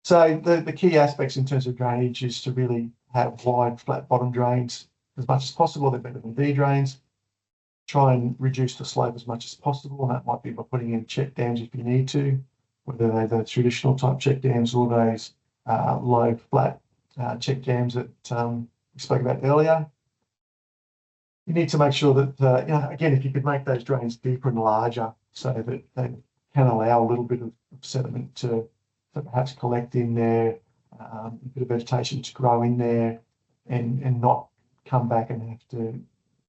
So the key aspects in terms of drainage is to really have wide, flat bottom drains as much as possible. They're better than V drains. Try and reduce the slope as much as possible, and that might be by putting in check dams if you need to, whether they're the traditional type check dams or those low, flat check dams that we spoke about earlier. You need to make sure that, again, if you could make those drains deeper and larger so that they can allow a little bit of sediment to perhaps collect in there, a bit of vegetation to grow in there, and not come back and have to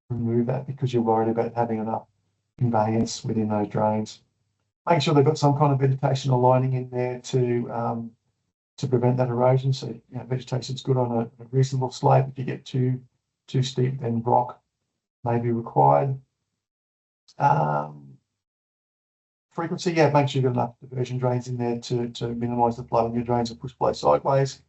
remove that because you're worried about having enough conveyance within those drains. Make sure they've got some kind of vegetation or lining in there to prevent that erosion. So vegetation's good on a reasonable slope. If you get too steep, then rock may be required. Frequency, make sure you've got enough diversion drains in there to minimise the flow in your drains and push flow sideways.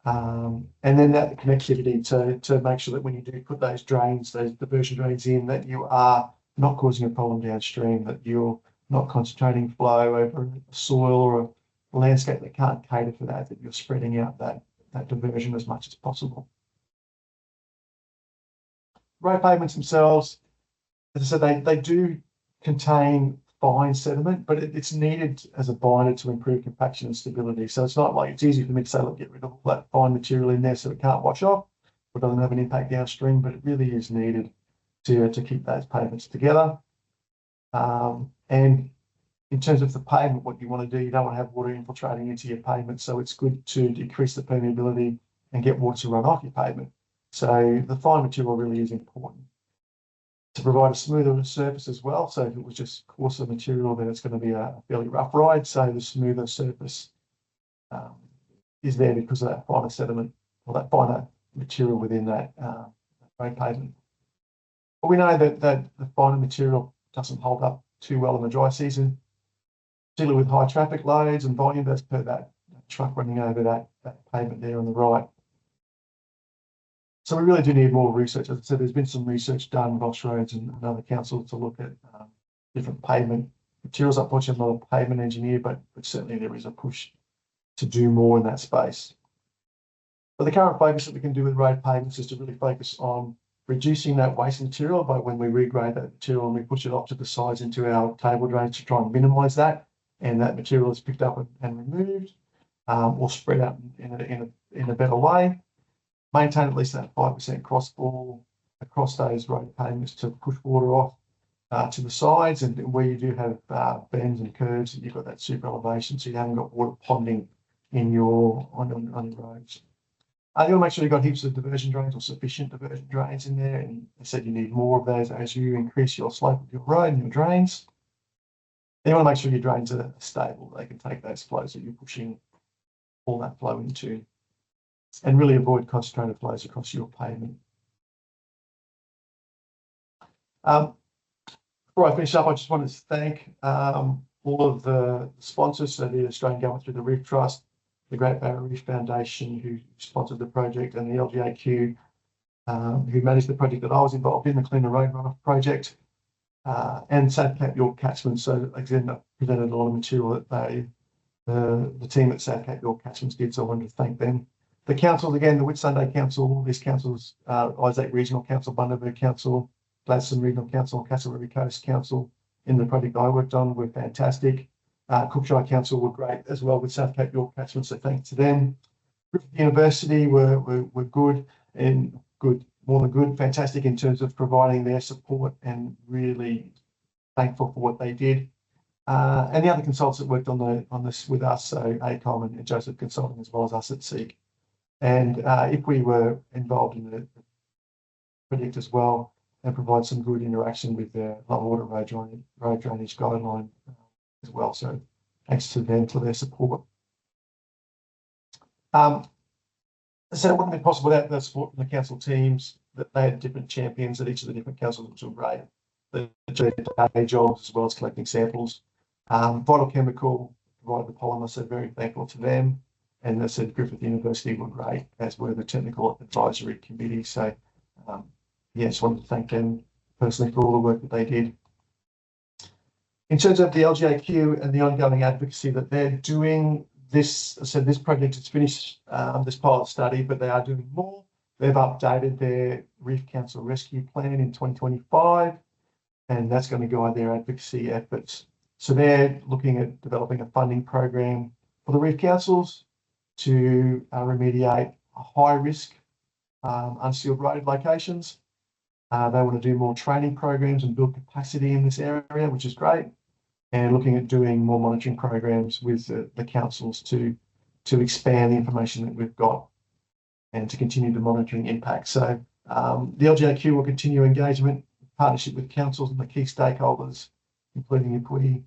And then that connectivity to make sure that when you do put those diversion drains in, that you are not causing a problem downstream, that you're not concentrating flow over a soil or a landscape that can't cater for that you're spreading out that diversion as much as possible. Road pavements themselves, as I said, they do contain fine sediment, but it's needed as a binder to improve compaction and stability. So it's not like it's easy for me to say, look, get rid of all that fine material in there so it can't wash off or doesn't have an impact downstream, but it really is needed to keep those pavements together. And in terms of the pavement, what you want to do, you don't want to have water infiltrating into your pavement, so it's good to decrease the permeability and get water to run off your pavement. So the fine material really is important to provide a smoother surface as well. So if it was just coarser material, then it's going to be a fairly rough ride. So the smoother surface is there because of that finer sediment or that finer material within that road pavement. But we know that the finer material doesn't hold up too well in the dry season, particularly with high traffic loads and volume, as per that truck running over that pavement there on the right. So we really do need more research. As I said, there's been some research done by Roads and other councils to look at different pavement materials. Unfortunately, I'm not a pavement engineer, but certainly there is a push to do more in that space. But the current focus that we can do with road pavements is to really focus on reducing that waste material by when we regrade that material and we push it off to the sides into our table drains to try and minimise that, and that material is picked up and removed or spread out in a better way. Maintain at least that 5% crossfall across those road pavements to push water off to the sides, and where you do have bends and curves, you've got that super elevation, so you haven't got water ponding in on your roads. You want to make sure you've got heaps of diversion drains or sufficient diversion drains in there, and I said you need more of those as you increase your slope of your road and your drains. And you want to make sure your drains are stable; they can take those flows that you're pushing all that flow into, and really avoid concentrated flows across your pavement. Before I finish up, I just wanted to thank all of the sponsors, so the Australian Government through the Reef Trust, the Great Barrier Reef Foundation, who sponsored the project, and the LGAQ, who managed the project that I was involved in, the Cleaner Road Runoff project, and Savcap York Catchment. So again, I presented a lot of material that the team at Savcap York Catchments did, so I wanted to thank them. The councils, again, the Whitsunday Council, all these councils, Isaac Regional Council, Bundaberg Council, Gladstone Regional Council, Castle Coast Council, in the project I worked on, were fantastic. Cookshire Council were great as well with South Cape York Catchment, so thanks to them. Griffith University were good, and good more than good, fantastic in terms of providing their support, and really thankful for what they did. And the other consultants that worked on this with us, so ACOM and Joseph Consulting, as well as us at SEEK. And if we were involved in the project as well, and provide some good interaction with the low water road drainage guideline as well. So thanks to them for their support. So it wouldn't be possible without the support from the council teams, that they had different champions at each of the different councils, which were great. The day jobs as well as collecting samples. Vital Chemical provided the polymer, so very thankful to them. And as I said, Griffith University were great, as were the technical advisory committee. So yeah, just wanted to thank them personally for all the work that they did. In terms of the LGAQ and the ongoing advocacy that they're doing, this, as I said, this project is finished, this pilot study, but they are doing more. They've updated their Reef Council Rescue Plan in 2025, and that's going to guide their advocacy efforts. So they're looking at developing a funding program for the reef councils to remediate high-risk unsealed road locations. They want to do more training programs and build capacity in this area, which is great. And looking at doing more monitoring programs with the councils to expand the information that we've got and to continue the monitoring impact. So the LGAQ will continue engagement, partnership with councils and the key stakeholders, including IPWI,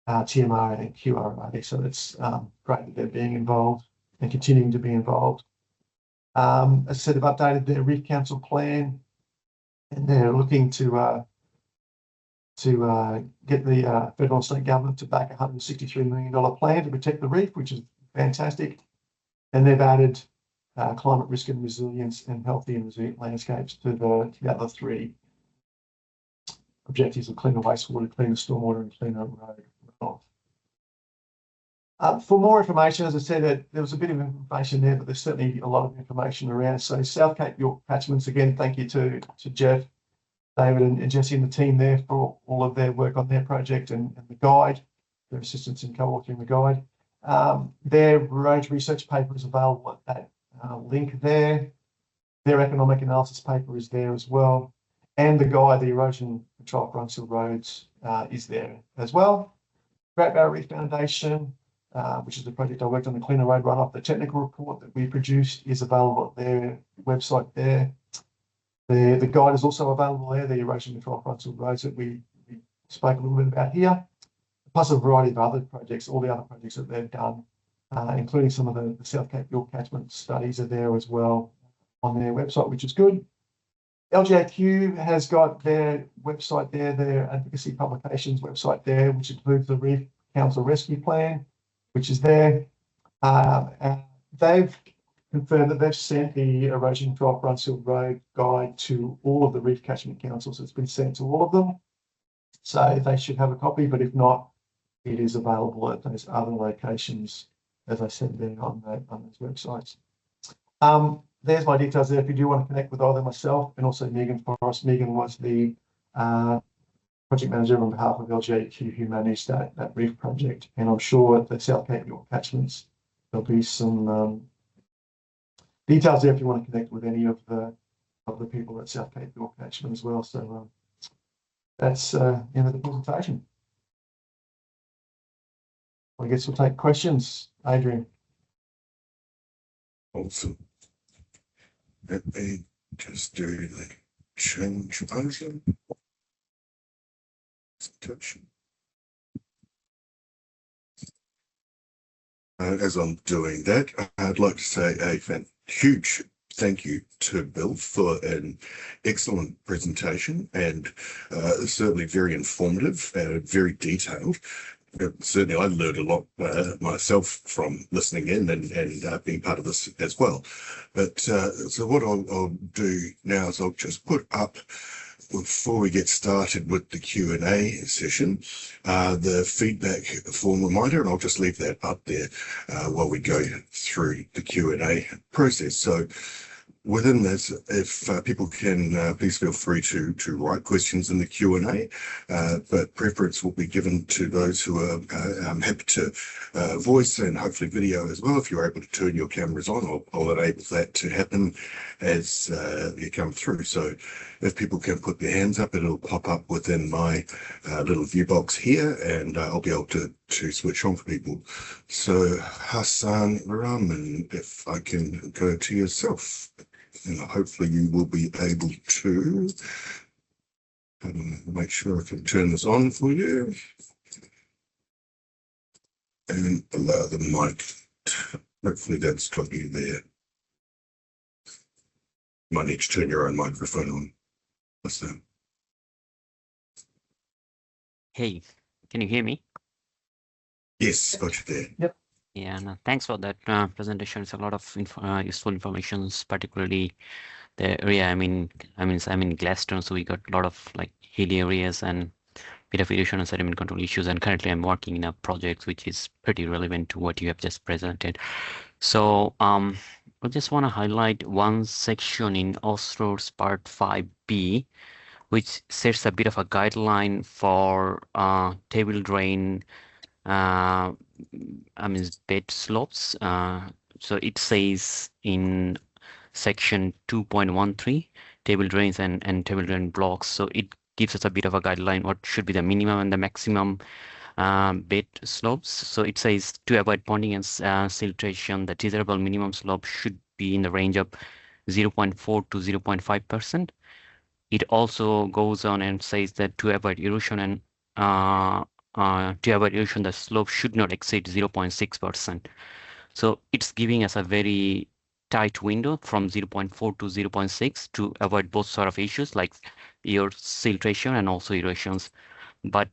TMR and QRA. So it's great that they're being involved and continuing to be involved. As I said, they've updated their Reef Council plan, and they're looking to get the federal and state government to back a $163 million plan to protect the reef, which is fantastic. And they've added climate risk and resilience and healthy and resilient landscapes to the other three objectives of cleaner wastewater, cleaner stormwater, and cleaner road runoff. For more information, as I said, there was a bit of information there, but there's certainly a lot of information around. So South Cape York catchments, again, thank you to Jeff, David and Jesse and the team there for all of their work on their project and the guide, their assistance in co-authoring the guide. Their road research paper is available at that link there. Their economic analysis paper is there as well. And the guide, the Erosion Control for Unsealed Roads, is there as well. Great Barrier Reef Foundation, which is the project I worked on, the Cleaner Road Runoff. The technical report that we produced is available at their website there. The guide is also available there, the Erosion Control for Unsealed Roads that we spoke a little bit about here, plus a variety of other projects, all the other projects that they've done, including some of the South Cape York catchment studies are there as well on their website, which is good. LGAQ has got their website there, their advocacy publications website there, which includes the Reef Council Rescue Plan, which is there. And they've confirmed that they've sent the Erosion Control for Unsealed Road guide to all of the reef catchment councils. It's been sent to all of them. So they should have a copy, but if not, it is available at those other locations, as I said there on those websites. There's my details there if you do want to connect with either myself and also Megan Forrest. Megan was the project manager on behalf of LGAQ who managed that reef project. And I'm sure at the South Cape York catchments, there'll be some details there if you want to connect with any of the people at South Cape York catchment as well. So that's the end of the presentation. I guess we'll take questions. Adrian. Awesome. Let me just do the change over. As I'm doing that, I'd like to say a huge thank you to Bill for an excellent presentation and certainly very informative and very detailed. Certainly, I learned a lot myself from listening in and being part of this as well. But so what I'll do now is I'll just put up, before we get started with the Q&A session, the feedback form reminder, and I'll just leave that up there while we go through the Q&A process. So within this, if people can please feel free to write questions in the Q&A, but preference will be given to those who are happy to voice and hopefully video as well. If you're able to turn your cameras on, I'll enable that to happen as you come through. So if people can put their hands up, it'll pop up within my little view box here, and I'll be able to switch on for people. So Hassan Rahman, if I can go to yourself, and hopefully you will be able to make sure I can turn this on for you and allow the mic. Hopefully that's got you there. You might need to turn your own microphone on. What's that? Hey, can you hear me? Yes, got you there. Yep. Yeah, no, thanks for that presentation. It's a lot of useful information, particularly the area. I'm in Glaston, so we got a lot of like hilly areas and bit of erosion and sediment control issues. And currently, I'm working in a project which is pretty relevant to what you have just presented. So, I just want to highlight one section in OSRO's Part 5B, which sets a bit of a guideline for table drain. Bed slopes. So it says in section 2.13, table drains and table drain blocks. So it gives us a bit of a guideline what should be the minimum and the maximum bed slopes. So it says to avoid ponding and siltation, the desirable minimum slope should be in the range of 0.4 to 0.5%. It also goes on and says that to avoid erosion and the slope should not exceed 0.6%. So it's giving us a very tight window from 0.4 to 0.6 to avoid both sort of issues like your siltation and also erosions. But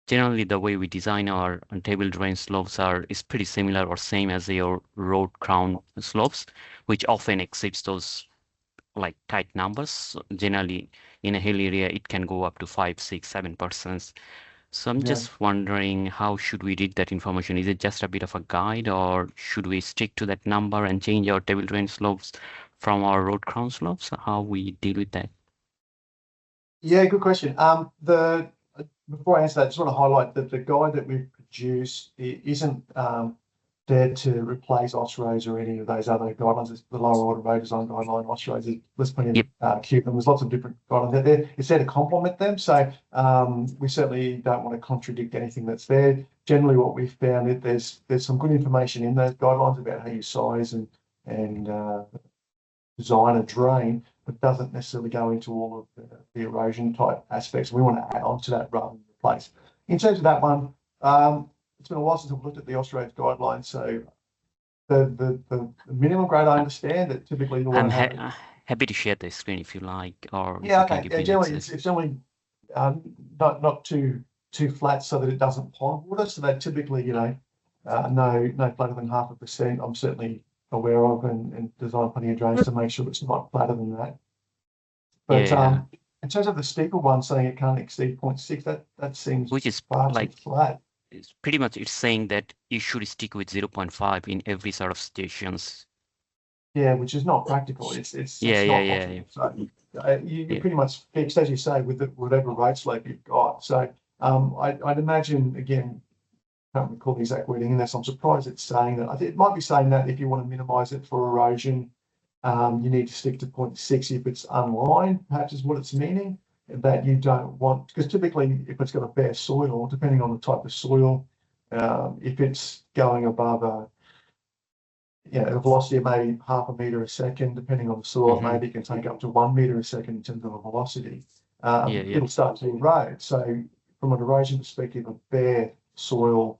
generally, the way we design our table drain slopes is pretty similar or same as your road crown slopes, which often exceeds those like tight numbers. So generally, in a hill area, it can go up to 5, 6, 7%. So I'm just wondering, how should we read that information? Is it just a bit of a guide, or should we stick to that number and change our table drain slopes from our road crown slopes? How we deal with that? Yeah, good question. Before I answer that, I just want to highlight that the guide that we've produced isn't there to replace OSROs or any of those other guidelines. It's the lower order road design guideline, OSROs, there's plenty of cube, and there's lots of different guidelines out there. It's there to complement them. So we certainly don't want to contradict anything that's there. Generally, what we've found is there's some good information in those guidelines about how you size and design a drain, but doesn't necessarily go into all of the erosion type aspects. We want to add on to that rather than replace. In terms of that one, it's been a while since I've looked at the OSRO's guidelines. So the minimum grade, I understand that typically you want to have. Happy to share the screen if you like, or yeah, okay. Yeah, generally it's generally not too flat so that it doesn't pond water. So they typically, no flatter than 0.5%. I'm certainly aware of and design plenty of drains to make sure it's not flatter than that. But in terms of the steeper one saying it can't exceed 0.6, that seems which is far like too flat. It's pretty much it's saying that you should stick with 0.5 in every sort of stations. Yeah, which is not practical. It's not possible. So you're pretty much fixed, as you say, with whatever road slope you've got. So I'd imagine, again, I can't recall the exact wording in this. I'm surprised it's saying that. I think it might be saying that if you want to minimize it for erosion, you need to stick to 0.6 if it's unlined, perhaps is what it's meaning. That you don't want, because typically if it's got a bare soil, depending on the type of soil, if it's going above a velocity of maybe 0.5 meter a second, depending on the soil, maybe it can take up to 1 meter a second in terms of a velocity. It'll start to erode. So from an erosion perspective, a bare soil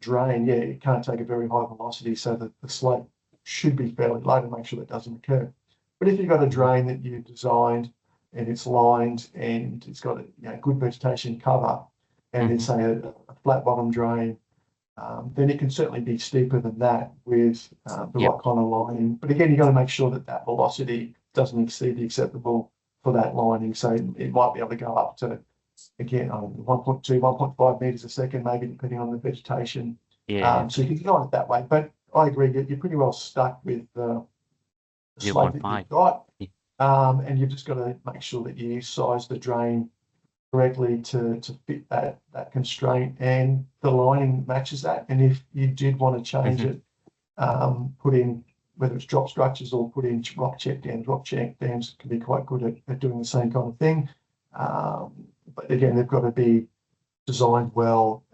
drain, it can't take a very high velocity, so that the slope should be fairly low to make sure that doesn't occur. But if you've got a drain that you've designed and it's lined and it's got a good vegetation cover, and it's a flat bottom drain, then it can certainly be steeper than that with the right kind of lining. But again, you've got to make sure that velocity doesn't exceed the acceptable for that lining. So it might be able to go up to, again, 1.2, 1.5 meters a second, maybe depending on the vegetation. So you can design it that way. But I agree, you're pretty well stuck with slate that 0.5. you've got. Yeah. And you've just got to make sure that you size the drain correctly to fit that constraint, and the lining matches that. And if you did want to change it, put in, whether it's drop structures or put in rock check dams can be quite good at doing the same kind of thing. But again, they've got to be designed well,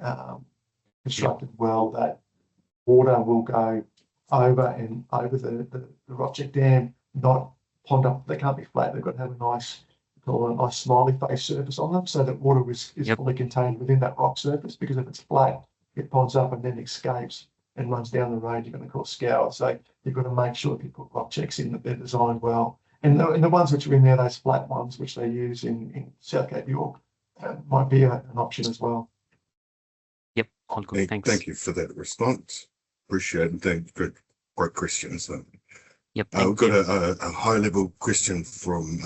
constructed well, that water will go over the rock check dam, not pond up. They can't be flat. They've got to have a nice smiley face surface on them, so that water is fully contained within that rock surface. Because if it's flat, it ponds up and then escapes and runs down the road, you're going to cause scour. So you've got to make sure if you put rock checks in that they're designed well. And the ones which are in there, those flat ones which they use in South Cape York, might be an option as well. Yep, all good. Thanks. Thank you for that response. Appreciate it. Thank you for great questions. Yep. We've got a high level question from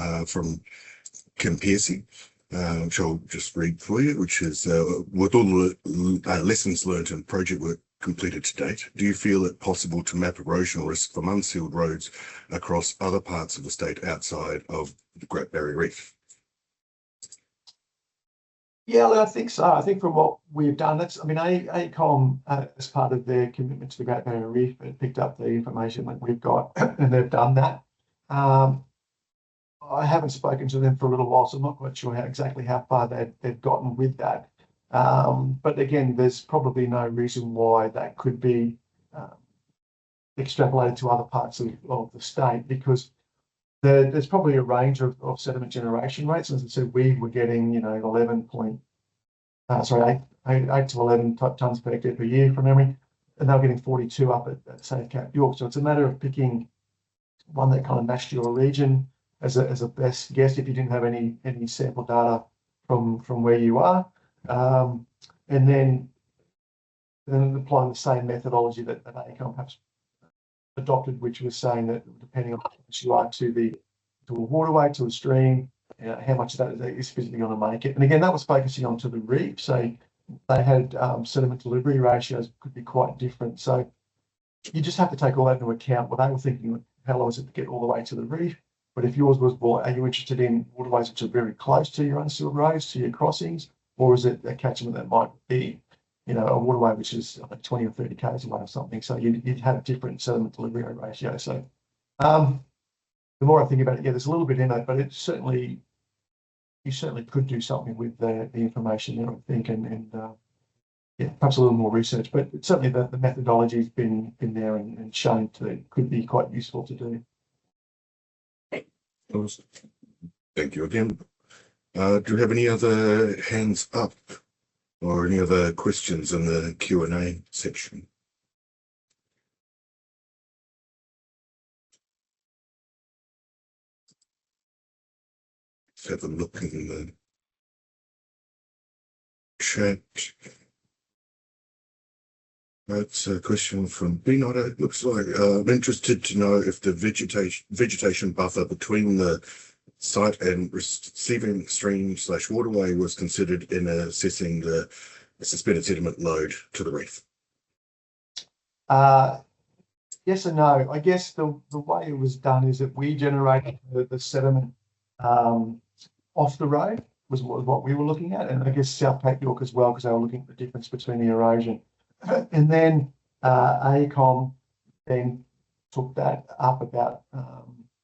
Kim Piercy, which I'll just read for you, which is, with all the lessons learned and project work completed to date, do you feel it possible to map erosion risk from unsealed roads across other parts of the state outside of the Great Barrier Reef? Yeah, I think so. I think from what we've done, AECOM, as part of their commitment to the Great Barrier Reef, picked up the information that we've got, and they've done that. I haven't spoken to them for a little while, so I'm not quite sure exactly how far they've gotten with that. But again, there's probably no reason why that could be extrapolated to other parts of the state, because there's probably a range of sediment generation rates. As I said, we were getting 8 to 11 tonnes per hectare per year from memory, and they were getting 42 up at South Cape York. So it's a matter of picking one that kind of matched your region as a best guess, if you didn't have any sample data from where you are, and then applying the same methodology that AECOM perhaps adopted, which was saying that depending on how close you are to a waterway, to a stream, how much of that is physically going to make it. And again, that was focusing onto the reef. So they had sediment delivery ratios could be quite different. So you just have to take all that into account. What they were thinking, how long is it to get all the way to the reef? But if yours was, well, are you interested in waterways which are very close to your unsealed roads, to your crossings, or is it a catchment that might be, a waterway which is 20 or 30 k's away or something? So you'd have different sediment delivery ratio. So the more I think about it, there's a little bit in it, but you certainly could do something with the information there, I think, and perhaps a little more research. But certainly the methodology has been there and shown to could be quite useful to do. Awesome. Thank you again. Do we have any other hands up or any other questions in the Q&A section? Let's have a look in the chat. That's a question from Binotter. It looks like I'm interested to know if the vegetation buffer between the site and receiving stream/waterway was considered in assessing the suspended sediment load to the reef. Yes and no. I guess the way it was done is that we generated the sediment off the road was what we were looking at, and I guess South Cape York as well, because they were looking at the difference between the erosion. And then AECOM then took that up about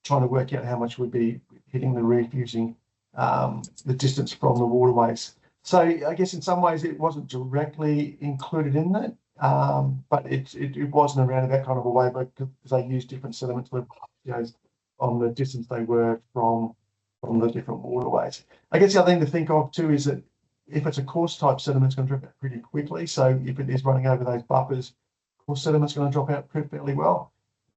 trying to work out how much would be hitting the reef using the distance from the waterways. So I guess in some ways it wasn't directly included in that, but it wasn't around that kind of a way, but because they used different sediment ratios on the distance they were from the different waterways. I guess the other thing to think of too is that if it's a coarse type sediment, it's going to drop out pretty quickly. So if it is running over those buffers, coarse sediment's going to drop out fairly well.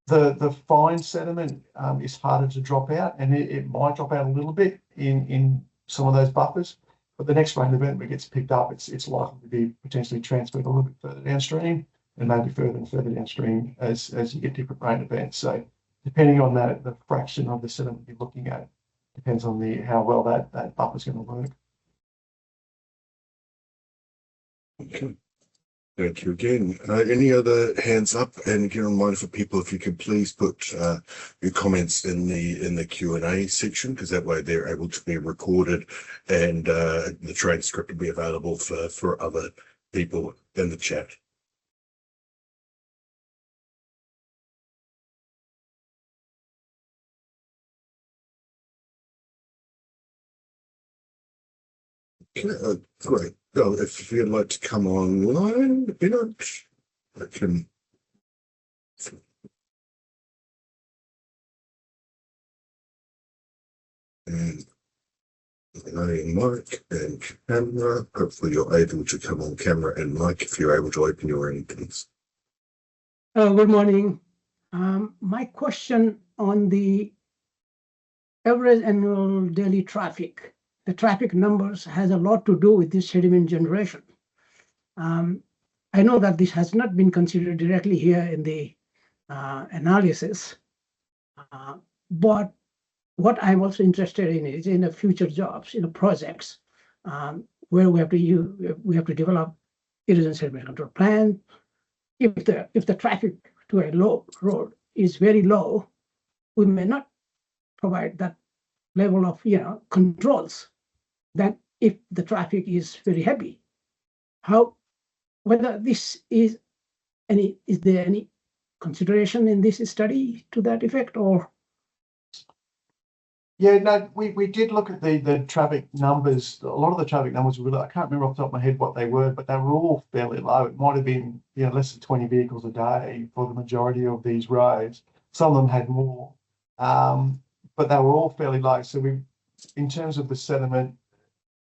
The fine sediment is harder to drop out, and it might drop out a little bit in some of those buffers. But the next rain event, when it gets picked up, it's likely to be potentially transferred a little bit further downstream, and maybe further and further downstream as you get different rain events. So depending on the fraction of the sediment you're looking at, depends on how well that buffer is going to work. Okay. Thank you again. Any other hands up? And again, a reminder for people, if you could please put your comments in the Q&A section, because that way they're able to be recorded, and the transcript will be available for other people in the chat. Okay, great. Well, if you'd like to come online, I can. And mic and camera. Hopefully you're able to come on camera and mic if you're able to open your end, please. Good morning. My question on the average annual daily traffic. The traffic numbers has a lot to do with this sediment generation. I know that this has not been considered directly here in the analysis, but what I'm also interested in is in the future jobs, in the projects where we have to develop erosion sediment control plan. If the traffic to a low road is very low, we may not provide that level of controls. That if the traffic is very heavy, whether this is there any consideration in this study to that effect, or? Yeah, no, we did look at the traffic numbers. A lot of the traffic numbers were, I can't remember off the top of my head what they were, but they were all fairly low. It might have been less than 20 vehicles a day for the majority of these roads. Some of them had more, but they were all fairly low. So in terms of the sediment,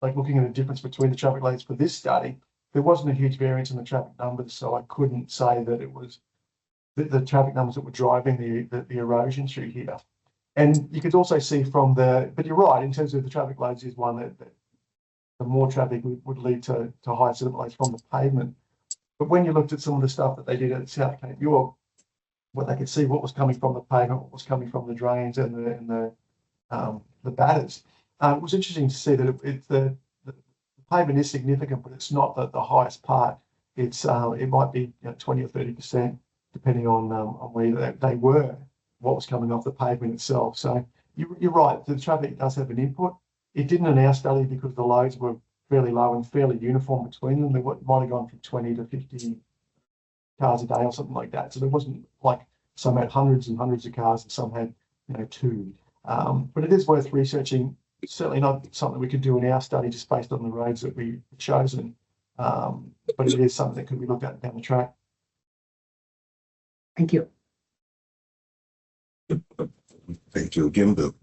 like looking at the difference between the traffic lanes for this study, there wasn't a huge variance in the traffic numbers. So I couldn't say that it was the traffic numbers that were driving the erosion through here. And you could also see from but you're right, in terms of the traffic loads is one that the more traffic would lead to higher sediment loads from the pavement. But when you looked at some of the stuff that they did at South Cape York, what they could see what was coming from the pavement, what was coming from the drains and the batters. It was interesting to see that the pavement is significant, but it's not the highest part. It might be 20 or 30%, depending on where they were, what was coming off the pavement itself. So you're right, the traffic does have an input. It didn't in our study because the loads were fairly low and fairly uniform between them. They might have gone from 20 to 50 cars a day or something like that. So there wasn't like some had hundreds and hundreds of cars and some had 2. But it is worth researching. It's certainly not something we could do in our study just based on the roads that we've chosen. But it is something that could be looked at down the track. Thank you. Thank you again, Bill.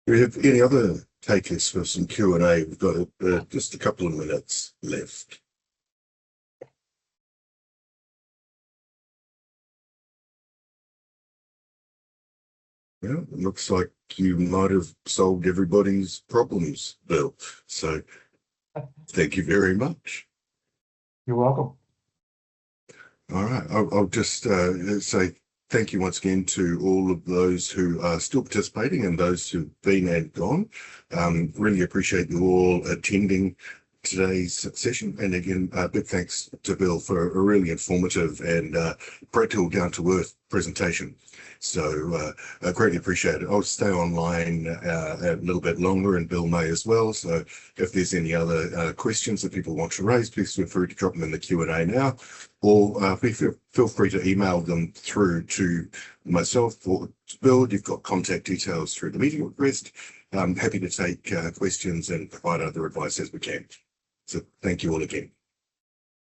Do we have any other takers for some Q&A? We've got just a couple of minutes left. Yeah, it looks like you might have solved everybody's problems, Bill. So thank you very much. You're welcome. All right, I'll just say thank you once again to all of those who are still participating and those who've been and gone. Really appreciate you all attending today's session. And again, big thanks to Bill for a really informative and practical, down-to-earth presentation. So I greatly appreciate it. I'll stay online a little bit longer, and Bill may as well. So if there's any other questions that people want to raise, please feel free to drop them in the Q&A now, or feel free to email them through to myself or to Bill. You've got contact details through the meeting request. I'm happy to take questions and provide other advice as we can. So thank you all again.